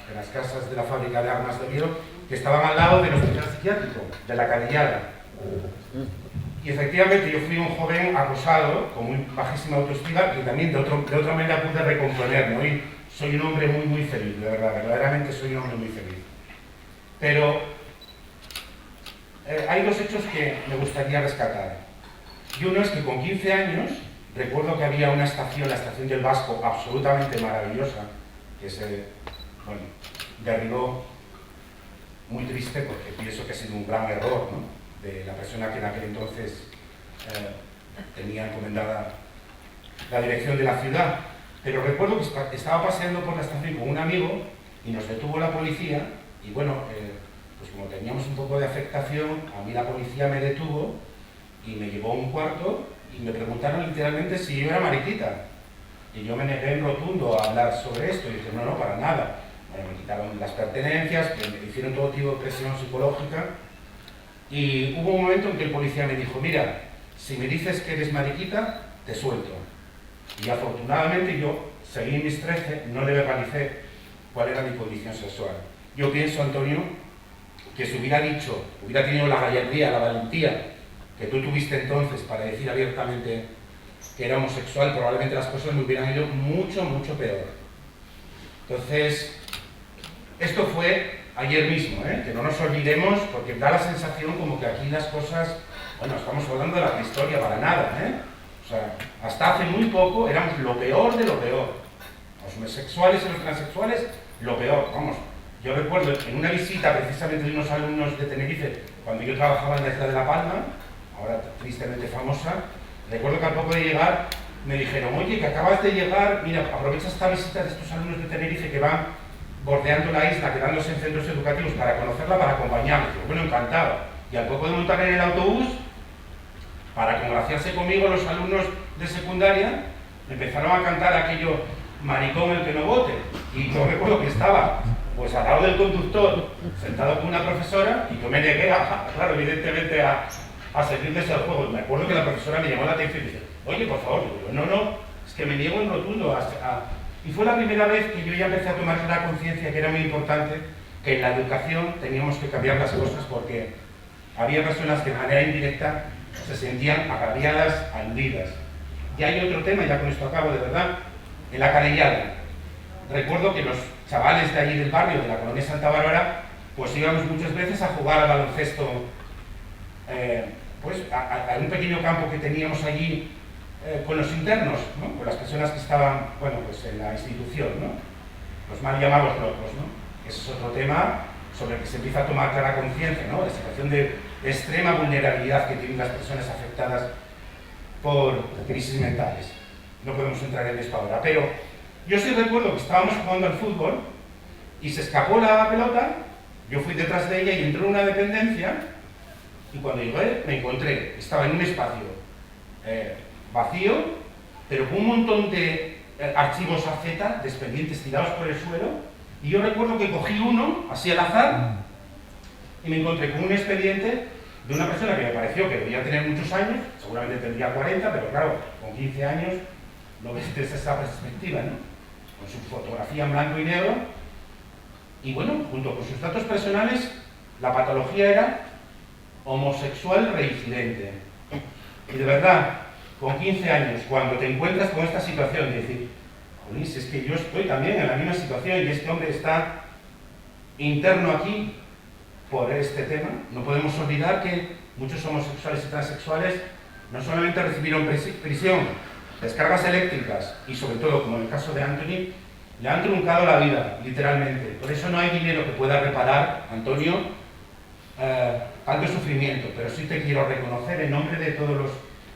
en las casas de la fábrica de armas de Oviedo, que estaban al lado del hospital psiquiátrico, de la Cadillada. Y efectivamente yo fui un joven acosado, con muy bajísima autoestima, y también de otra manera pude recomponerme. Hoy soy un hombre muy, muy feliz, de verdad, verdaderamente soy un hombre muy feliz. Pero hay dos hechos que me gustaría rescatar. Y uno es que con 15 años, recuerdo que había una estación, la estación del Vasco, absolutamente maravillosa, que se derribó, muy triste, porque pienso que ha sido un gran error, ¿no?, de la persona que en aquel entonces tenía encomendada la dirección de la ciudad. Pero recuerdo que estaba paseando por la estación con un amigo y nos detuvo la policía y bueno, pues como teníamos un poco de afectación, a mí la policía me detuvo y me llevó a un cuarto y me preguntaron literalmente si yo era mariquita. Y yo me negué en rotundo a hablar sobre esto y dije, no, no, para nada. Bueno, me quitaron las pertenencias, me hicieron todo tipo de presión psicológica. Y hubo un momento en que el policía me dijo, mira, si me dices que eres mariquita, te suelto. Y afortunadamente yo seguí mis 13, no le verbalicé cuál era mi condición sexual. Yo pienso, Antonio, que si hubiera dicho, hubiera tenido la gallardía, la valentía que tú tuviste entonces para decir abiertamente que era homosexual, probablemente las cosas me hubieran ido mucho, mucho peor. Entonces, esto fue ayer mismo, que no nos olvidemos, porque da la sensación como que aquí las cosas, bueno, estamos hablando de la prehistoria para nada, o sea, hasta hace muy poco éramos lo peor de lo peor. Los homosexuales y los transexuales, lo peor, vamos. Yo recuerdo en una visita precisamente de unos alumnos de Tenerife, cuando yo trabajaba en la isla de La Palma, ahora tristemente famosa, recuerdo que al poco de llegar me dijeron, oye, que acabas de llegar, mira, aprovecha esta visita de estos alumnos de Tenerife que van bordeando la isla, quedándose en centros educativos para conocerla, para acompañarme. Yo, bueno, encantado. Y al poco de montar en el autobús, para congraciarse conmigo, los alumnos de secundaria empezaron a cantar aquello maricón el que no vote. Y yo recuerdo que estaba pues al lado del conductor, sentado con una profesora, y yo me negué, claro, evidentemente, a seguirles el juego. Me acuerdo que la profesora me llamó la atención y dice, oye, por favor, yo, no, es que me niego en rotundo Y fue la primera vez que yo ya empecé a tomar la conciencia que era muy importante que en la educación teníamos que cambiar las cosas porque había personas que de manera indirecta se sentían agraviadas, aludidas. Y hay otro tema, ya con esto acabo de verdad, en la Cadillada. Recuerdo que los chavales de allí del barrio, de la colonia Santa Bárbara, pues íbamos muchas veces a jugar al baloncesto, pues a un pequeño campo que teníamos allí con los internos, ¿no?, con las personas que estaban, bueno, pues en la institución, ¿no?, los mal llamados locos, ¿no? Ese es otro tema sobre el que se empieza a tomar clara conciencia, ¿no?, la situación de extrema vulnerabilidad que tienen las personas afectadas por crisis mentales. No podemos entrar en esto ahora, pero yo sí recuerdo que estábamos jugando al fútbol y se escapó la pelota, yo fui detrás de ella y entró en una dependencia y cuando llegué me encontré, estaba en un espacio vacío, pero con un montón de archivos AZ, de expedientes tirados por el suelo, y yo recuerdo que cogí uno, así al azar, y me encontré con un expediente de una persona que me pareció que debía tener muchos años, seguramente tendría 40, pero claro, con 15 años lo ves desde esa perspectiva, ¿no?, con su fotografía en blanco y negro, y bueno, junto con sus datos personales, la patología era homosexual reincidente. Y de verdad, con 15 años, cuando te encuentras con esta situación de decir, jolín, si es que yo estoy también en la misma situación y este hombre está interno aquí por este tema, no podemos olvidar que muchos homosexuales y transexuales no solamente recibieron prisión, descargas eléctricas y sobre todo, como en el caso de Anthony, le han truncado la vida, literalmente. Por eso no hay dinero que pueda reparar, Antonio, tanto sufrimiento, pero sí te quiero reconocer en nombre de todos los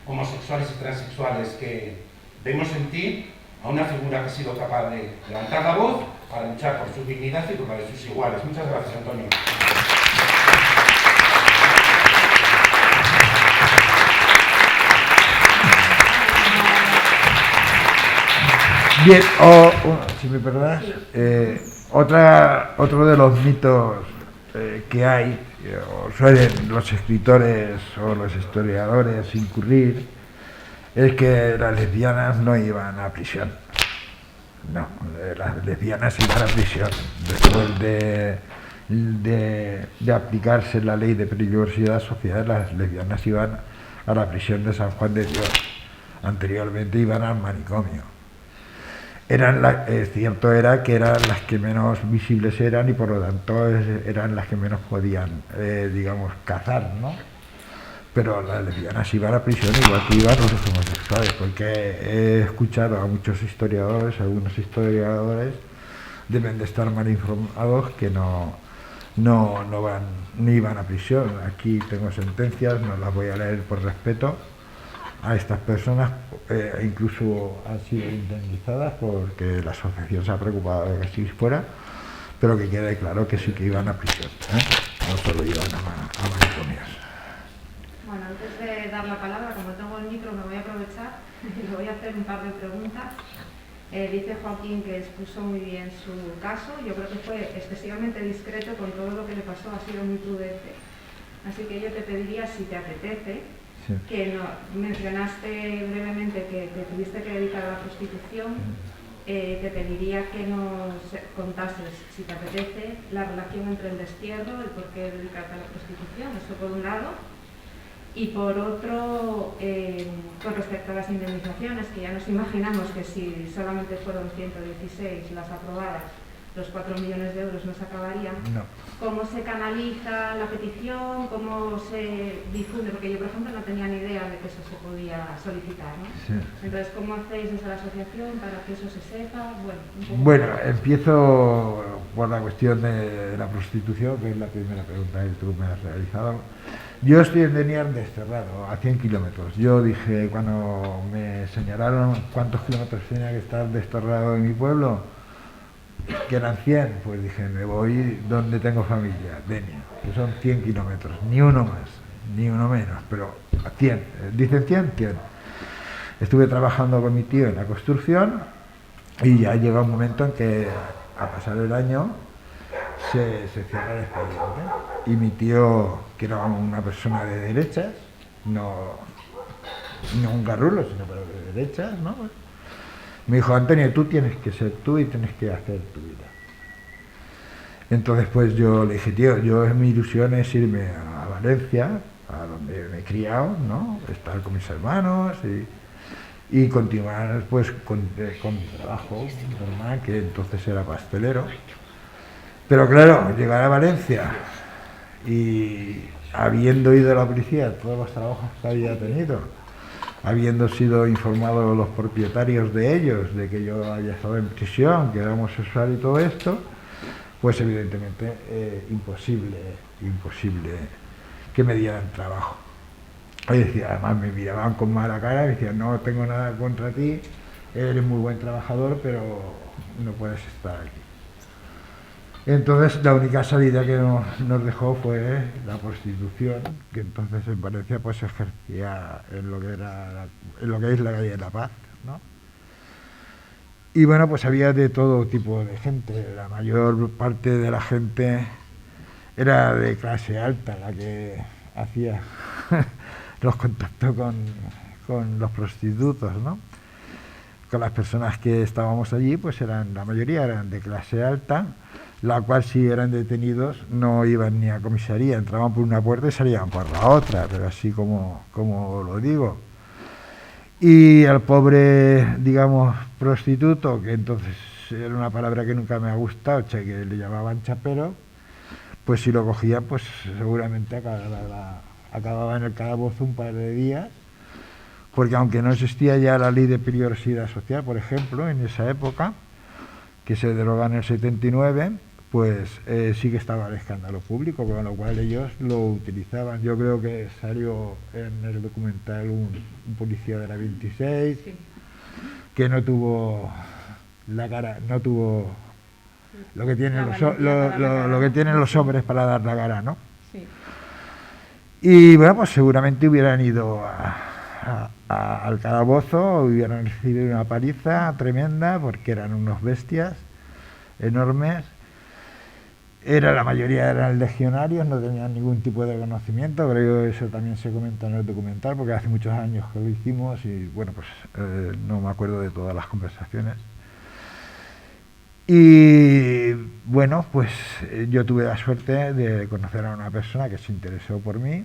homosexuales y transexuales que vemos en ti a una figura que ha sido capaz de levantar la voz para luchar por su dignidad y por la de sus iguales. Muchas gracias, Antonio. Bien, si me perdonas, otro de los mitos que hay, o suelen los escritores o los historiadores incurrir, es que las lesbianas no iban a prisión. No, las lesbianas iban a prisión. Después de aplicarse la ley de peligrosidad social, las lesbianas iban a la prisión de San Juan de Dios. Anteriormente iban al manicomio. Cierto era que eran las que menos visibles eran y por lo tanto eran las que menos podían, digamos, cazar, ¿no? Pero las lesbianas iban a prisión igual que iban los homosexuales, porque he escuchado a muchos historiadores, algunos historiadores deben de estar mal informados que no van ni iban a prisión. Aquí tengo sentencias, no las voy a leer por respeto a estas personas, incluso han sido indemnizadas porque la asociación se ha preocupado de que así fuera, pero que quede claro que sí que iban a prisión, no solo iban a manicomios. Bueno, antes de dar la palabra, como tengo el micro, me voy a aprovechar y le voy a hacer un par de preguntas. Dice Joaquín que expuso muy bien su caso. Yo creo que fue excesivamente discreto con todo lo que le pasó, ha sido muy prudente. Así que yo te pediría, si te apetece, sí, que mencionaste brevemente que te tuviste que dedicar a la prostitución. Te pediría que nos contases, si te apetece, la relación entre el destierro, el por qué dedicarte a la prostitución, eso por un lado. Y por otro, con respecto a las indemnizaciones, que ya nos imaginamos que si solamente fueron 116 las aprobadas, los 4 millones de euros no se acabarían. No. ¿Cómo se canaliza la petición? ¿Cómo se difunde? Porque yo, por ejemplo, no tenía ni idea de que eso se podía solicitar, ¿no? Sí. Entonces, ¿cómo hacéis desde la asociación para que eso se sepa? Bueno, empiezo por la cuestión de la prostitución, que es la primera pregunta que tú me has realizado. Yo estoy en Denier desterrado, a 100 kilómetros. Yo dije, cuando me señalaron cuántos kilómetros tenía que estar desterrado de mi pueblo, que eran 100, pues dije, me voy donde tengo familia, Denia, que son 100 kilómetros, ni uno más, ni uno menos, pero a 100, dicen 100, 100. Estuve trabajando con mi tío en la construcción y ya llega un momento en que, a pasar el año, se cierra el expediente. Y mi tío, que era una persona de derechas, no un garrulo, sino pero de derechas, ¿no? Me dijo, Antonio, tú tienes que ser tú y tienes que hacer tu vida. Entonces pues yo le dije, tío, mi ilusión es irme a Valencia, a donde me he criado, ¿no? Estar con mis hermanos y continuar pues con mi trabajo normal, que entonces era pastelero. Pero claro, llegar a Valencia y habiendo ido a la policía todos los trabajos que había tenido, habiendo sido informados los propietarios de ellos de que yo había estado en prisión, que era homosexual y todo esto, pues evidentemente imposible que me dieran trabajo. Y decía, además me miraban con mala cara y decían, no tengo nada contra ti, eres muy buen trabajador, pero no puedes estar aquí. Entonces la única salida que nos dejó fue la prostitución, que entonces en Valencia pues se ejercía en lo que es la calle de la Paz, ¿no? Y bueno, pues había de todo tipo de gente. La mayor parte de la gente era de clase alta, la que hacía los contactos con los prostitutos, ¿no? Con las personas que estábamos allí, pues la mayoría eran de clase alta, la cual si eran detenidos no iban ni a comisaría, entraban por una puerta y salían por la otra, pero así como lo digo. Y al pobre, digamos, prostituto, que entonces era una palabra que nunca me ha gustado, que le llamaban chapero, pues si lo cogían, pues seguramente acababa en el calabozo un par de días, porque aunque no existía ya la ley de peligrosidad social, por ejemplo, en esa época, que se deroga en el 79, pues sí que estaba el escándalo público, con lo cual ellos lo utilizaban. Yo creo que salió en el documental un policía de la 26, sí, que no tuvo la cara, no tuvo lo que tienen lo que tienen los hombres para dar la cara, ¿no? Sí. Y bueno, pues seguramente hubieran ido al calabozo, hubieran recibido una paliza tremenda, porque eran unos bestias enormes. La mayoría eran legionarios, no tenían ningún tipo de conocimiento, pero eso también se comenta en el documental, porque hace muchos años que lo hicimos y bueno, pues no me acuerdo de todas las conversaciones. Y bueno, pues yo tuve la suerte de conocer a una persona que se interesó por mí,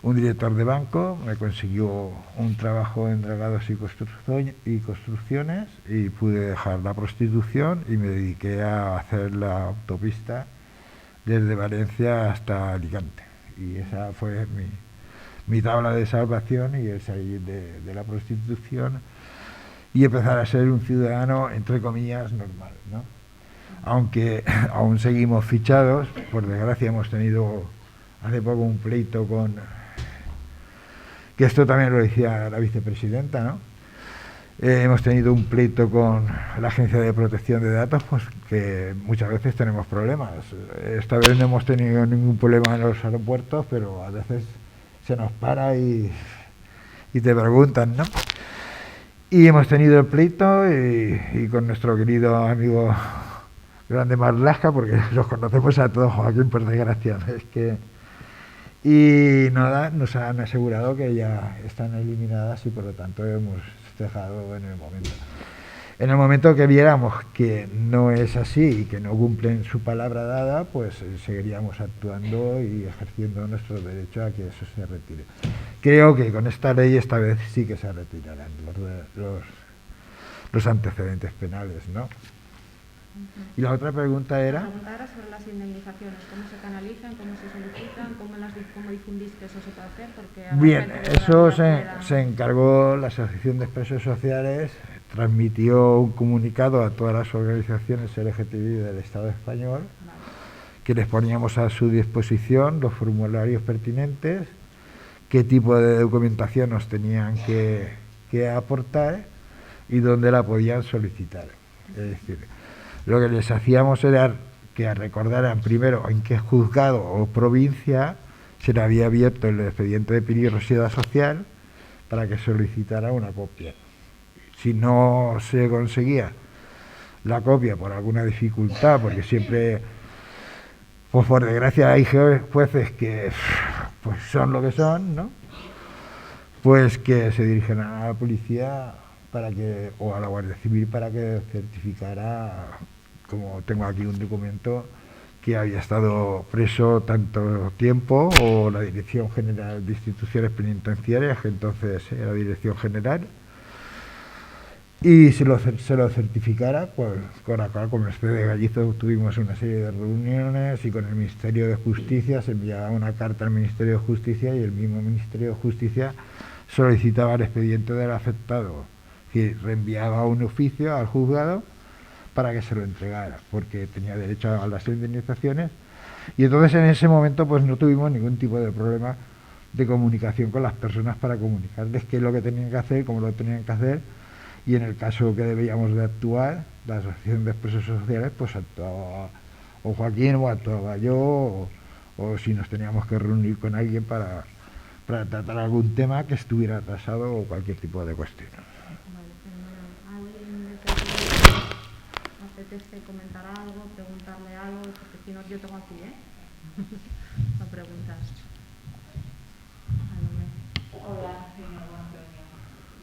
un director de banco, me consiguió un trabajo en dragados y construcciones y pude dejar la prostitución y me dediqué a hacer la autopista desde Valencia hasta Alicante. Y esa fue mi tabla de salvación, y el salir de la prostitución y empezar a ser un ciudadano, entre comillas, normal, ¿no? Aunque aún seguimos fichados, por desgracia hemos tenido hace poco un pleito con... que esto también lo decía la vicepresidenta, ¿no? Hemos tenido un pleito con la Agencia de Protección de Datos, pues que muchas veces tenemos problemas. Esta vez no hemos tenido ningún problema en los aeropuertos, pero a veces se nos para y te preguntan, ¿no? Y hemos tenido el pleito y con nuestro querido amigo Grande Marlaska, porque los conocemos a todos, Joaquín, por desgracia. Es que... Y nada, nos han asegurado que ya están eliminadas y por lo tanto hemos dejado en el momento. En el momento que viéramos que no es así y que no cumplen su palabra dada, pues seguiríamos actuando y ejerciendo nuestro derecho a que eso se retire. Creo que con esta ley esta vez sí que se retirarán los antecedentes penales, ¿no? Y la otra pregunta era... La pregunta era sobre las indemnizaciones, cómo se canalizan, cómo se solicitan, cómo difundís que eso se puede hacer, porque... Bien, eso se encargó la Asociación de Expresos Sociales, transmitió un comunicado a todas las organizaciones LGTBI del Estado español, que les poníamos a su disposición los formularios pertinentes, qué tipo de documentación nos tenían que aportar y dónde la podían solicitar. Es decir, lo que les hacíamos era que recordaran primero en qué juzgado o provincia se le había abierto el expediente de peligrosidad social para que solicitara una copia. Si no se conseguía la copia por alguna dificultad, porque siempre, pues por desgracia hay jueces que pues son lo que son, ¿no? Pues que se dirigen a la policía o a la Guardia Civil para que certificara, como tengo aquí un documento, que había estado preso tanto tiempo, o la Dirección General de Instituciones Penitenciarias, que entonces era Dirección General, y se lo certificara, pues con la cual con el de Gallizo tuvimos una serie de reuniones, y con el Ministerio de Justicia se enviaba una carta al Ministerio de Justicia y el mismo Ministerio de Justicia solicitaba el expediente del afectado, que reenviaba un oficio al juzgado para que se lo entregara, porque tenía derecho a las indemnizaciones. Y entonces en ese momento pues no tuvimos ningún tipo de problema de comunicación con las personas para comunicarles qué es lo que tenían que hacer, cómo lo tenían que hacer, y en el caso que debíamos de actuar, la Asociación de Expresos Sociales, pues actuaba o Joaquín o actuaba yo, o si nos teníamos que reunir con alguien para tratar algún tema que estuviera atrasado o cualquier tipo de cuestión. ¿Apetece comentar algo, preguntarle algo? Porque si no, yo tengo aquí, no preguntas. Hola, señor Antonio.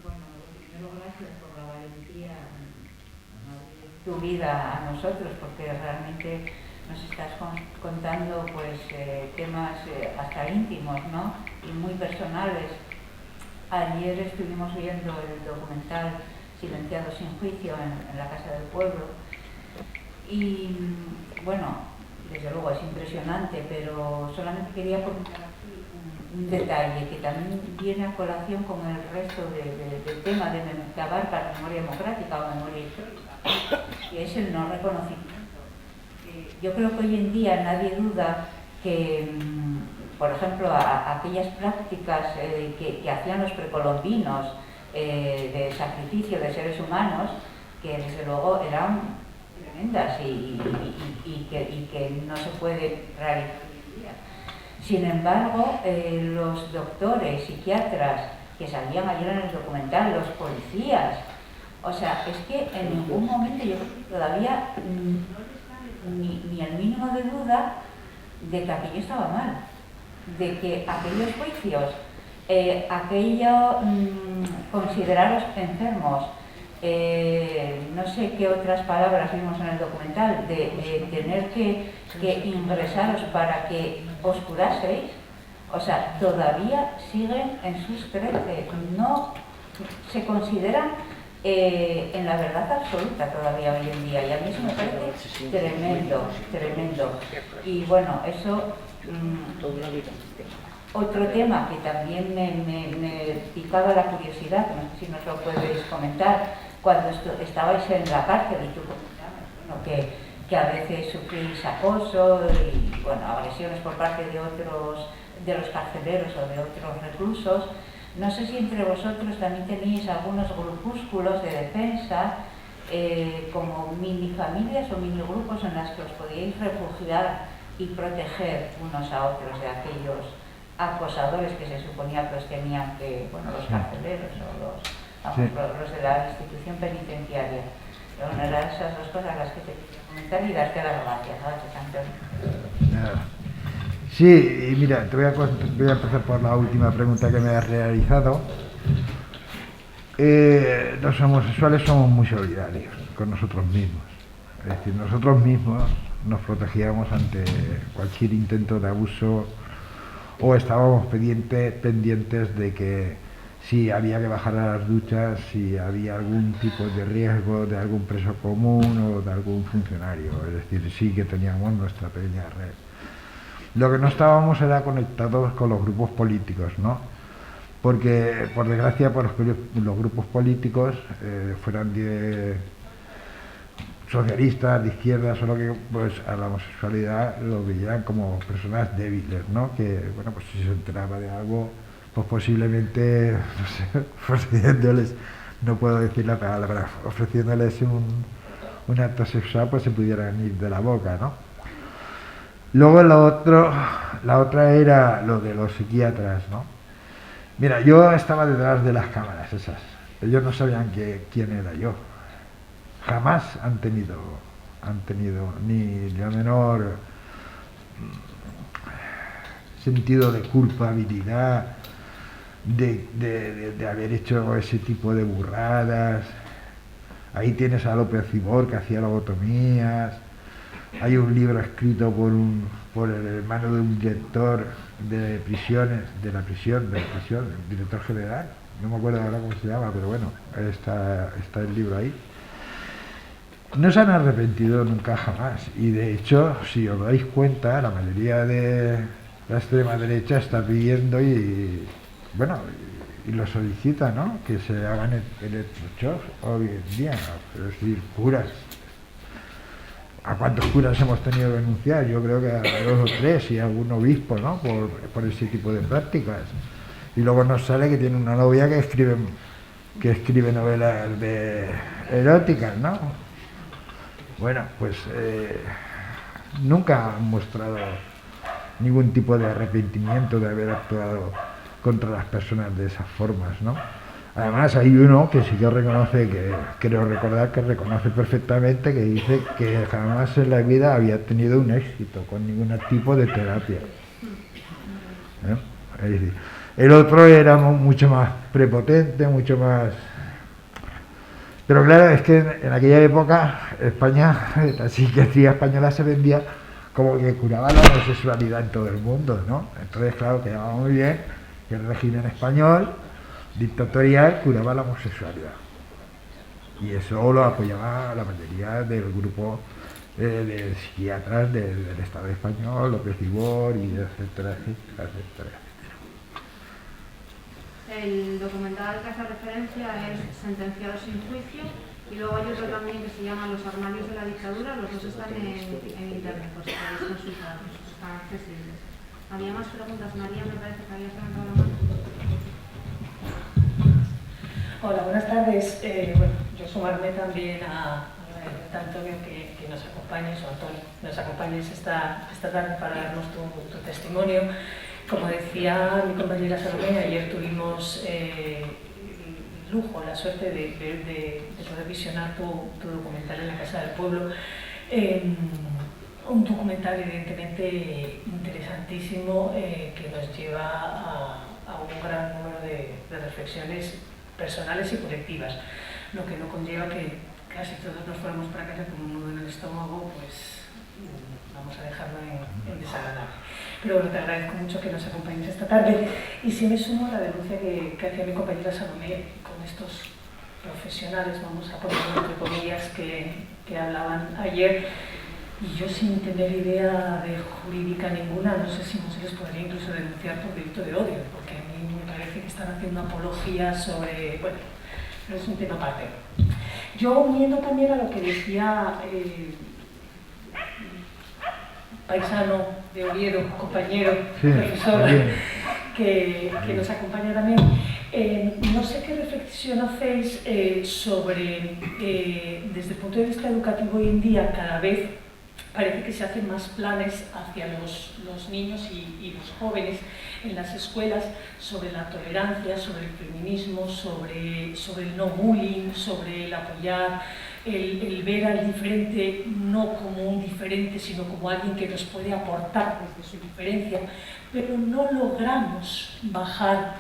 Bueno, primero gracias por la valentía de abrir tu vida a nosotros, porque realmente nos estás contando pues temas hasta íntimos, ¿no? Y muy personales. Ayer estuvimos viendo el documental Silenciados sin juicio en la Casa del Pueblo. Y bueno, desde luego es impresionante, pero solamente quería comentar aquí un detalle que también viene a colación con el resto del tema que abarca la memoria democrática o memoria histórica, que es el no reconocimiento. Yo creo que hoy en día nadie duda que, por ejemplo, aquellas prácticas que hacían los precolombinos de sacrificio de seres humanos, que desde luego eran tremendas y que no se puede realizar hoy en día. Sin embargo, los doctores, psiquiatras que salían ayer en el documental, los policías, o sea, es que en ningún momento yo creo que todavía ni el mínimo de duda de que aquello estaba mal, de que aquellos juicios, aquello considerados enfermos, no sé qué otras palabras vimos en el documental, de tener que ingresaros para que os curaseis, o sea, todavía siguen en sus 13, no se consideran en la verdad absoluta todavía hoy en día, y a mí eso me parece tremendo, tremendo. Y bueno, eso... Otro tema que también me picaba la curiosidad, no sé si nos lo podéis comentar, cuando estabais en la cárcel y tú comentabas, bueno, que a veces sufrís acoso y bueno, agresiones por parte de los carceleros o de otros reclusos. No sé si entre vosotros también tenéis algunos grupúsculos de defensa, como mini familias o mini grupos en las que os podíais refugiar y proteger unos a otros de aquellos acosadores que se suponía que os tenían que, bueno, los carceleros o los de la institución penitenciaria. Pero bueno, eran esas dos cosas las que te quería comentar y darte las gracias. Gracias, Antonio. Sí, y mira, voy a empezar por la última pregunta que me has realizado. Los homosexuales somos muy solidarios con nosotros mismos. Es decir, nosotros mismos nos protegíamos ante cualquier intento de abuso, o estábamos pendientes de que si había que bajar a las duchas, si había algún tipo de riesgo de algún preso común o de algún funcionario. Es decir, sí que teníamos nuestra pequeña red. Lo que no estábamos era conectados con los grupos políticos, ¿no? Porque, por desgracia, los grupos políticos, fueran de socialistas, de izquierdas o lo que, pues a la homosexualidad lo veían como personas débiles, ¿no? Que, bueno, pues si se enteraba de algo, pues posiblemente, no sé, ofreciéndoles, no puedo decir la palabra, ofreciéndoles un acto sexual, pues se pudieran ir de la boca, ¿no? Luego la otra era lo de los psiquiatras, ¿no? Mira, yo estaba detrás de las cámaras esas, ellos no sabían quién era yo. Jamás han tenido ni la menor sentido de culpabilidad de haber hecho ese tipo de burradas. Ahí tienes a López Cibor, que hacía lobotomías. Hay un libro escrito por el hermano de un director de prisiones, de la prisión, el director general, no me acuerdo ahora cómo se llama, pero bueno, está el libro ahí. No se han arrepentido nunca jamás, y de hecho, si os dais cuenta, la mayoría de la extrema derecha está pidiendo y lo solicita, ¿no? Que se hagan electroshocks hoy en día, ¿no? Es decir, curas. ¿A cuántos curas hemos tenido que denunciar? Yo creo que a 2 o 3 y algún obispo, ¿no? Por ese tipo de prácticas. Y luego nos sale que tiene una novia que escribe novelas eróticas, ¿no? Bueno, pues nunca han mostrado ningún tipo de arrepentimiento de haber actuado contra las personas de esas formas, ¿no? Además hay uno que sí que reconoce, que creo recordar que reconoce perfectamente, que dice que jamás en la vida había tenido un éxito con ningún tipo de terapia. Es decir, el otro era mucho más prepotente, mucho más... Pero claro, es que en aquella época España, la psiquiatría española se vendía como que curaba la homosexualidad en todo el mundo, ¿no? Entonces, claro, quedaba muy bien que el régimen español dictatorial curaba la homosexualidad. Y eso lo apoyaba la mayoría del grupo de psiquiatras del Estado español, López Cibor, y etcétera, etcétera, etcétera. El documental al que hace referencia es Sentenciados sin juicio, y luego hay otro también que se llama Los armarios de la dictadura. Los dos están en internet, por si queréis consultarlos, están accesibles. ¿Había más preguntas? María, me parece que habías levantado la mano. Hola, buenas tardes. Bueno, yo sumarme también a Antonio que nos acompañes, o Antonio, nos acompañes esta tarde para darnos tu testimonio. Como decía mi compañera Salomé, ayer tuvimos el lujo, la suerte de poder visionar tu documental en la Casa del Pueblo. Un documental evidentemente interesantísimo que nos lleva a un gran número de reflexiones personales y colectivas. lo que no conlleva que casi todos nos fuéramos para casa con un nudo en el estómago, pues vamos a dejarlo en desagradable. Pero bueno, te agradezco mucho que nos acompañes esta tarde y sí me sumo a la denuncia que hacía mi compañera Salomé con estos profesionales, vamos a ponerlo entre comillas, que hablaban ayer, y yo sin tener idea de jurídica ninguna, no sé si no se les podría incluso denunciar por delito de odio, porque a mí me parece que están haciendo apología sobre, bueno, pero es un tema aparte. Yo uniendo también a lo que decía paisano de Oviedo, compañero, sí, profesor, que nos acompaña también, no sé qué reflexión hacéis sobre, desde el punto de vista educativo hoy en día, cada vez parece que se hacen más planes hacia los niños y los jóvenes en las escuelas sobre la tolerancia, sobre el feminismo, sobre el no bullying, sobre el apoyar, el ver al diferente no como un diferente, sino como alguien que nos puede aportar desde su diferencia, pero no logramos bajar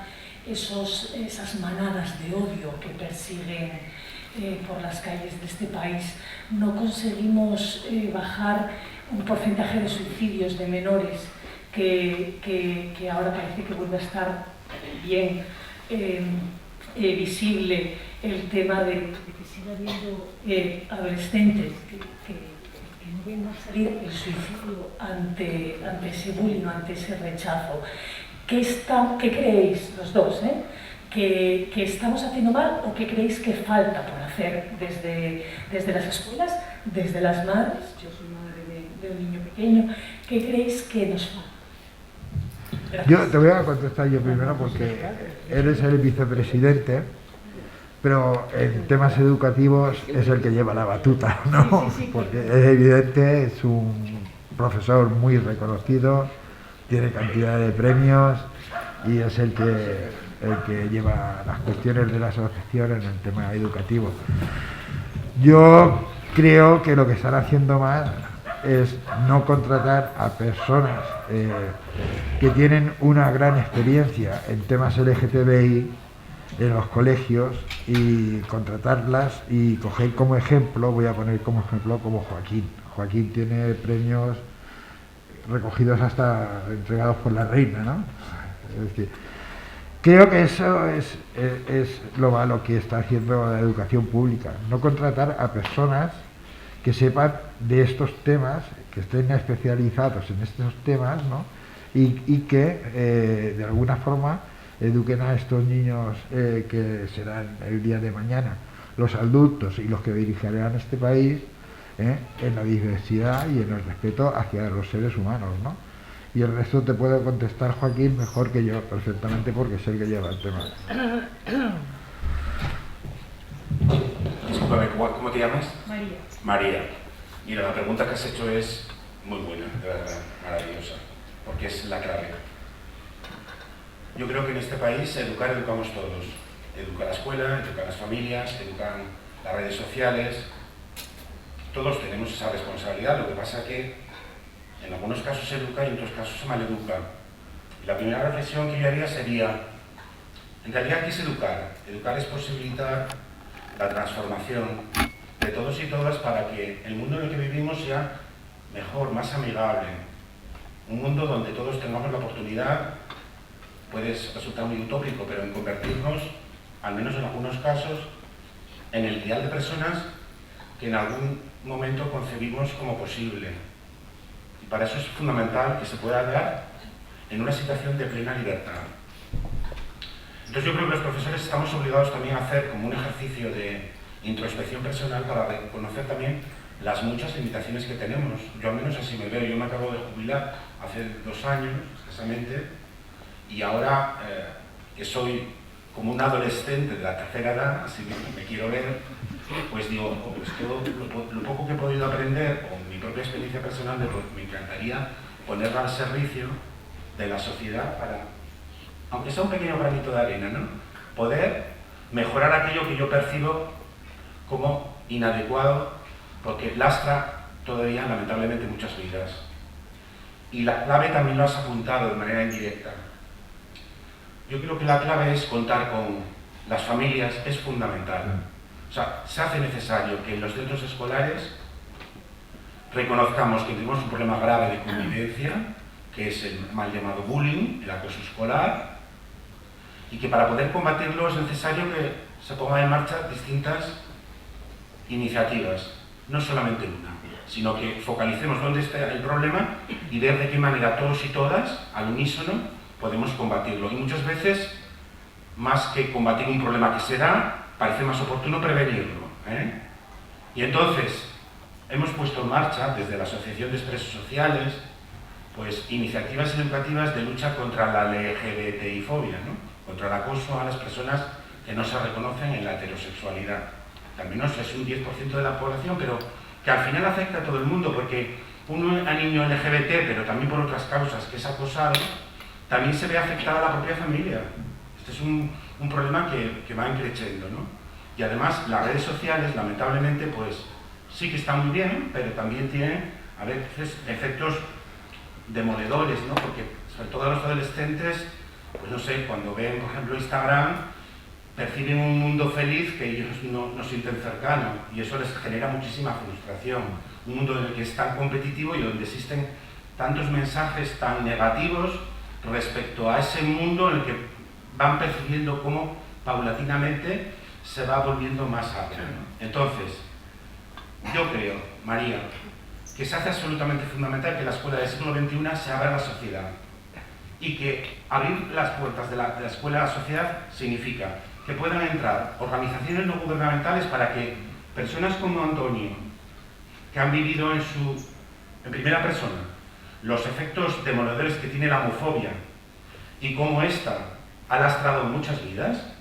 esas manadas de odio que persiguen por las calles de este país. No conseguimos bajar un porcentaje de suicidios de menores que ahora parece que vuelve a estar bien visible el tema de que siga habiendo adolescentes que no ven a salir el suicidio ante ese bullying, ante ese rechazo. ¿Qué creéis los dos? ¿Que estamos haciendo mal o qué creéis que falta por hacer desde las escuelas, desde las madres? Yo soy madre de un niño pequeño. ¿Qué creéis que nos falta? Gracias. Yo te voy a contestar yo primero porque eres el vicepresidente, pero en temas educativos es el que lleva la batuta, ¿no? Porque es evidente, es un profesor muy reconocido, tiene cantidad de premios y es el que lleva las cuestiones de la asociación en el tema educativo. Yo creo que lo que están haciendo mal es no contratar a personas que tienen una gran experiencia en temas LGTBI en los colegios y contratarlas y coger como ejemplo, voy a poner como ejemplo como Joaquín. Joaquín tiene premios recogidos hasta entregados por la reina, ¿no? Es decir, creo que eso es lo malo que está haciendo la educación pública, no contratar a personas que sepan de estos temas, que estén especializados en estos temas, ¿no? y que de alguna forma eduquen a estos niños que serán el día de mañana los adultos y los que dirigirán este país en la diversidad y en el respeto hacia los seres humanos, ¿no? Y el resto te puedo contestar Joaquín mejor que yo, perfectamente, porque es el que lleva el tema. Discúlpame, ¿cómo te llamas? María. María. Mira, la pregunta que has hecho es muy buena, de verdad, maravillosa, porque es la clave. Yo creo que en este país educamos todos. Educa la escuela, educan las familias, educan las redes sociales. Todos tenemos esa responsabilidad, lo que pasa que en algunos casos se educa y en otros casos se maleduca. Y la primera reflexión que yo haría sería, en realidad, ¿qué es educar? Educar es posibilitar la transformación de todos y todas para que el mundo en el que vivimos sea mejor, más amigable. Un mundo donde todos tengamos la oportunidad, puede resultar muy utópico, pero en convertirnos, al menos en algunos casos, en el ideal de personas que en algún momento concebimos como posible. Y para eso es fundamental que se pueda dar en una situación de plena libertad. Entonces yo creo que los profesores estamos obligados también a hacer como un ejercicio de introspección personal para reconocer también las muchas limitaciones que tenemos. Yo al menos así me veo. Yo me acabo de jubilar hace 2 años, escasamente, y ahora que soy como un adolescente de la tercera edad, así me quiero ver, pues digo, pues todo lo poco que he podido aprender, o mi propia experiencia personal, me encantaría ponerla al servicio de la sociedad para, aunque sea un pequeño granito de arena, ¿no? Poder mejorar aquello que yo percibo como inadecuado, porque lastra todavía, lamentablemente, muchas vidas. Y la clave también lo has apuntado de manera indirecta. Yo creo que la clave es contar con las familias, es fundamental. O sea, se hace necesario que en los centros escolares reconozcamos que tenemos un problema grave de convivencia, que es el mal llamado bullying, el acoso escolar, y que para poder combatirlo es necesario que se pongan en marcha distintas iniciativas, no solamente una, sino que focalicemos dónde está el problema y ver de qué manera todos y todas, al unísono, podemos combatirlo. Y muchas veces, más que combatir un problema que se da, parece más oportuno prevenirlo, ¿eh? Y entonces, hemos puesto en marcha, desde la Asociación de Expresos Sociales, pues iniciativas educativas de lucha contra la LGBTI-fobia, ¿no? Contra el acoso a las personas que no se reconocen en la heterosexualidad. También es un 10% de la población, pero que al final afecta a todo el mundo, porque un niño LGBT, pero también por otras causas, que es acosado, también se ve afectada a la propia familia. Este es un problema que va creciendo, ¿no? Y además las redes sociales, lamentablemente, pues sí que están muy bien, pero también tienen a veces efectos demoledores, ¿no? Porque sobre todo los adolescentes, pues no sé, cuando ven, por ejemplo, Instagram, perciben un mundo feliz que ellos no sienten cercano, y eso les genera muchísima frustración. Un mundo en el que es tan competitivo y donde existen tantos mensajes tan negativos respecto a ese mundo en el que van percibiendo cómo paulatinamente se va volviendo más amplio, ¿no? Entonces, yo creo, María, que se hace absolutamente fundamental que la escuela del siglo XXI se abra a la sociedad, y que abrir las puertas de la escuela a la sociedad significa que puedan entrar organizaciones no gubernamentales para que personas como Antonio, que han vivido en primera persona los efectos demoledores que tiene la homofobia y cómo ésta ha lastrado muchas vidas,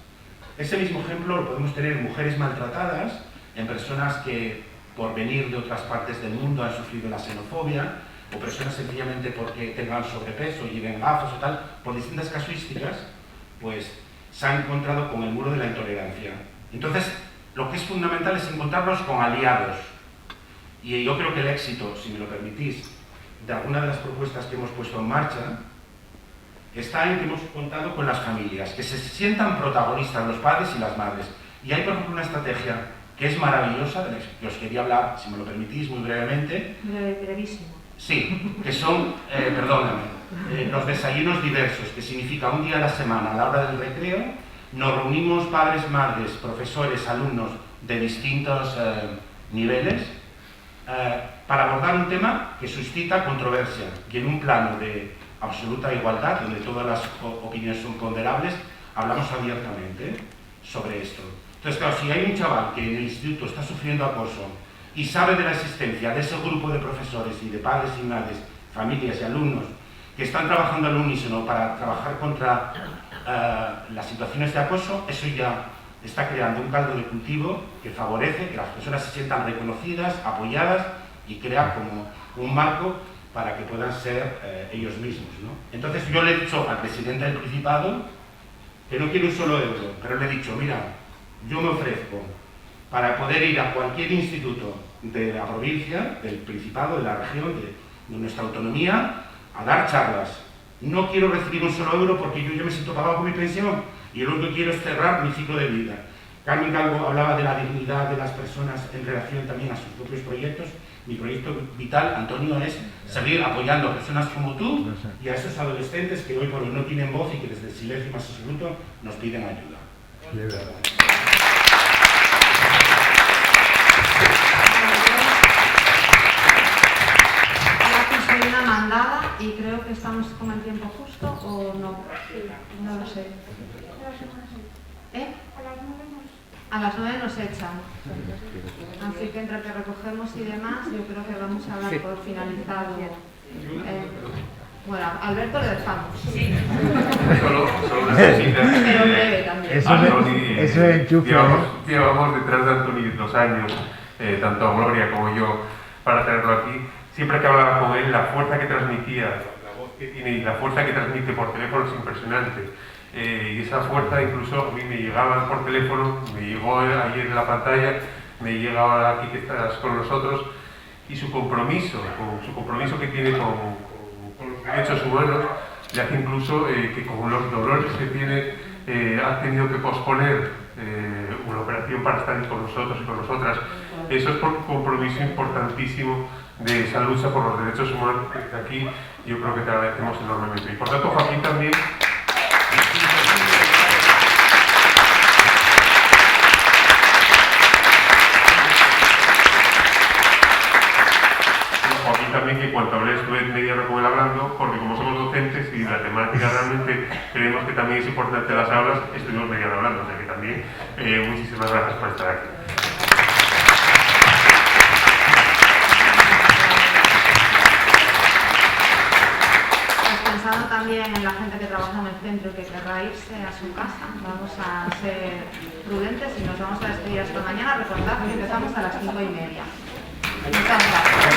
ese mismo ejemplo lo podemos tener en mujeres maltratadas, en personas que por venir de otras partes del mundo han sufrido la xenofobia, o personas sencillamente porque tengan sobrepeso y lleven gafas o tal, por distintas casuísticas, pues se han encontrado con el muro de la intolerancia. Entonces, lo que es fundamental es encontrarlos con aliados. Y yo creo que el éxito, si me lo permitís, de alguna de las propuestas que hemos puesto en marcha, está en que hemos contado con las familias, que se sientan protagonistas los padres y las madres. Y hay, por ejemplo, una estrategia que es maravillosa, de la que os quería hablar, si me lo permitís, muy brevemente. Brevísimo. Sí, que son, los desayunos diversos, que significa un día a la semana, a la hora del recreo, nos reunimos padres, madres, profesores, alumnos de distintos niveles para abordar un tema que suscita controversia y en un plano de absoluta igualdad, donde todas las opiniones son ponderables, hablamos abiertamente sobre esto. Entonces, claro, si hay un chaval que en el instituto está sufriendo acoso y sabe de la existencia de ese grupo de profesores y de padres y madres, familias y alumnos que están trabajando al unísono para trabajar contra las situaciones de acoso, eso ya está creando un caldo de cultivo que favorece que las personas se sientan reconocidas, apoyadas y crea como un marco para que puedan ser ellos mismos, ¿no? Entonces yo le he dicho al presidente del Principado que no quiero un solo euro, pero le he dicho, mira, yo me ofrezco para poder ir a cualquier instituto de la provincia, del Principado, de la región, de nuestra autonomía, a dar charlas. No quiero recibir un solo euro porque yo ya me siento pagado con mi pensión y lo único que quiero es cerrar mi ciclo de vida. Carmen Calvo hablaba de la dignidad de las personas en relación también a sus propios proyectos. Mi proyecto vital, Antonio, es seguir apoyando a personas como tú y a esos adolescentes que hoy por hoy no tienen voz y que desde el silencio más absoluto nos piden ayuda. Soy una mandada y creo que estamos con el tiempo justo o no. No lo sé. ¿Eh? A las 9 nos echan. Así que entre que recogemos y demás, yo creo que vamos a dar por finalizado. Bueno, a Alberto le dejamos. Sí. Solo una cosita. Pero breve también. Eso es enchufe. Llevamos detrás de Antoni 2 años, tanto Gloria como yo, para tenerlo aquí. Siempre que hablaba con él, la fuerza que transmitía, la voz que tiene y la fuerza que transmite por teléfono es impresionante. Y esa fuerza incluso a mí me llegaba por teléfono, me llegó ayer en la pantalla, me llega ahora aquí que estás con nosotros, y su compromiso que tiene con los derechos humanos, le hace incluso que con los dolores que tiene ha tenido que posponer una operación tiempo para estar con nosotros y con nosotras. Eso es por un compromiso importantísimo de esa lucha por los derechos humanos que desde aquí yo creo que te agradecemos enormemente. Y por tanto, Joaquín también... También que en cuanto hablé estuve media hora con él hablando, porque como somos docentes y la temática realmente creemos que también es importante las aulas, estuvimos media hora hablando, o sea que también muchísimas gracias por estar aquí. Pues pensando también en la gente que trabaja en el centro y que querrá irse a su casa, vamos a ser prudentes y nos vamos a despedir hasta mañana. Recordad que empezamos a las 5:30. Muchas gracias.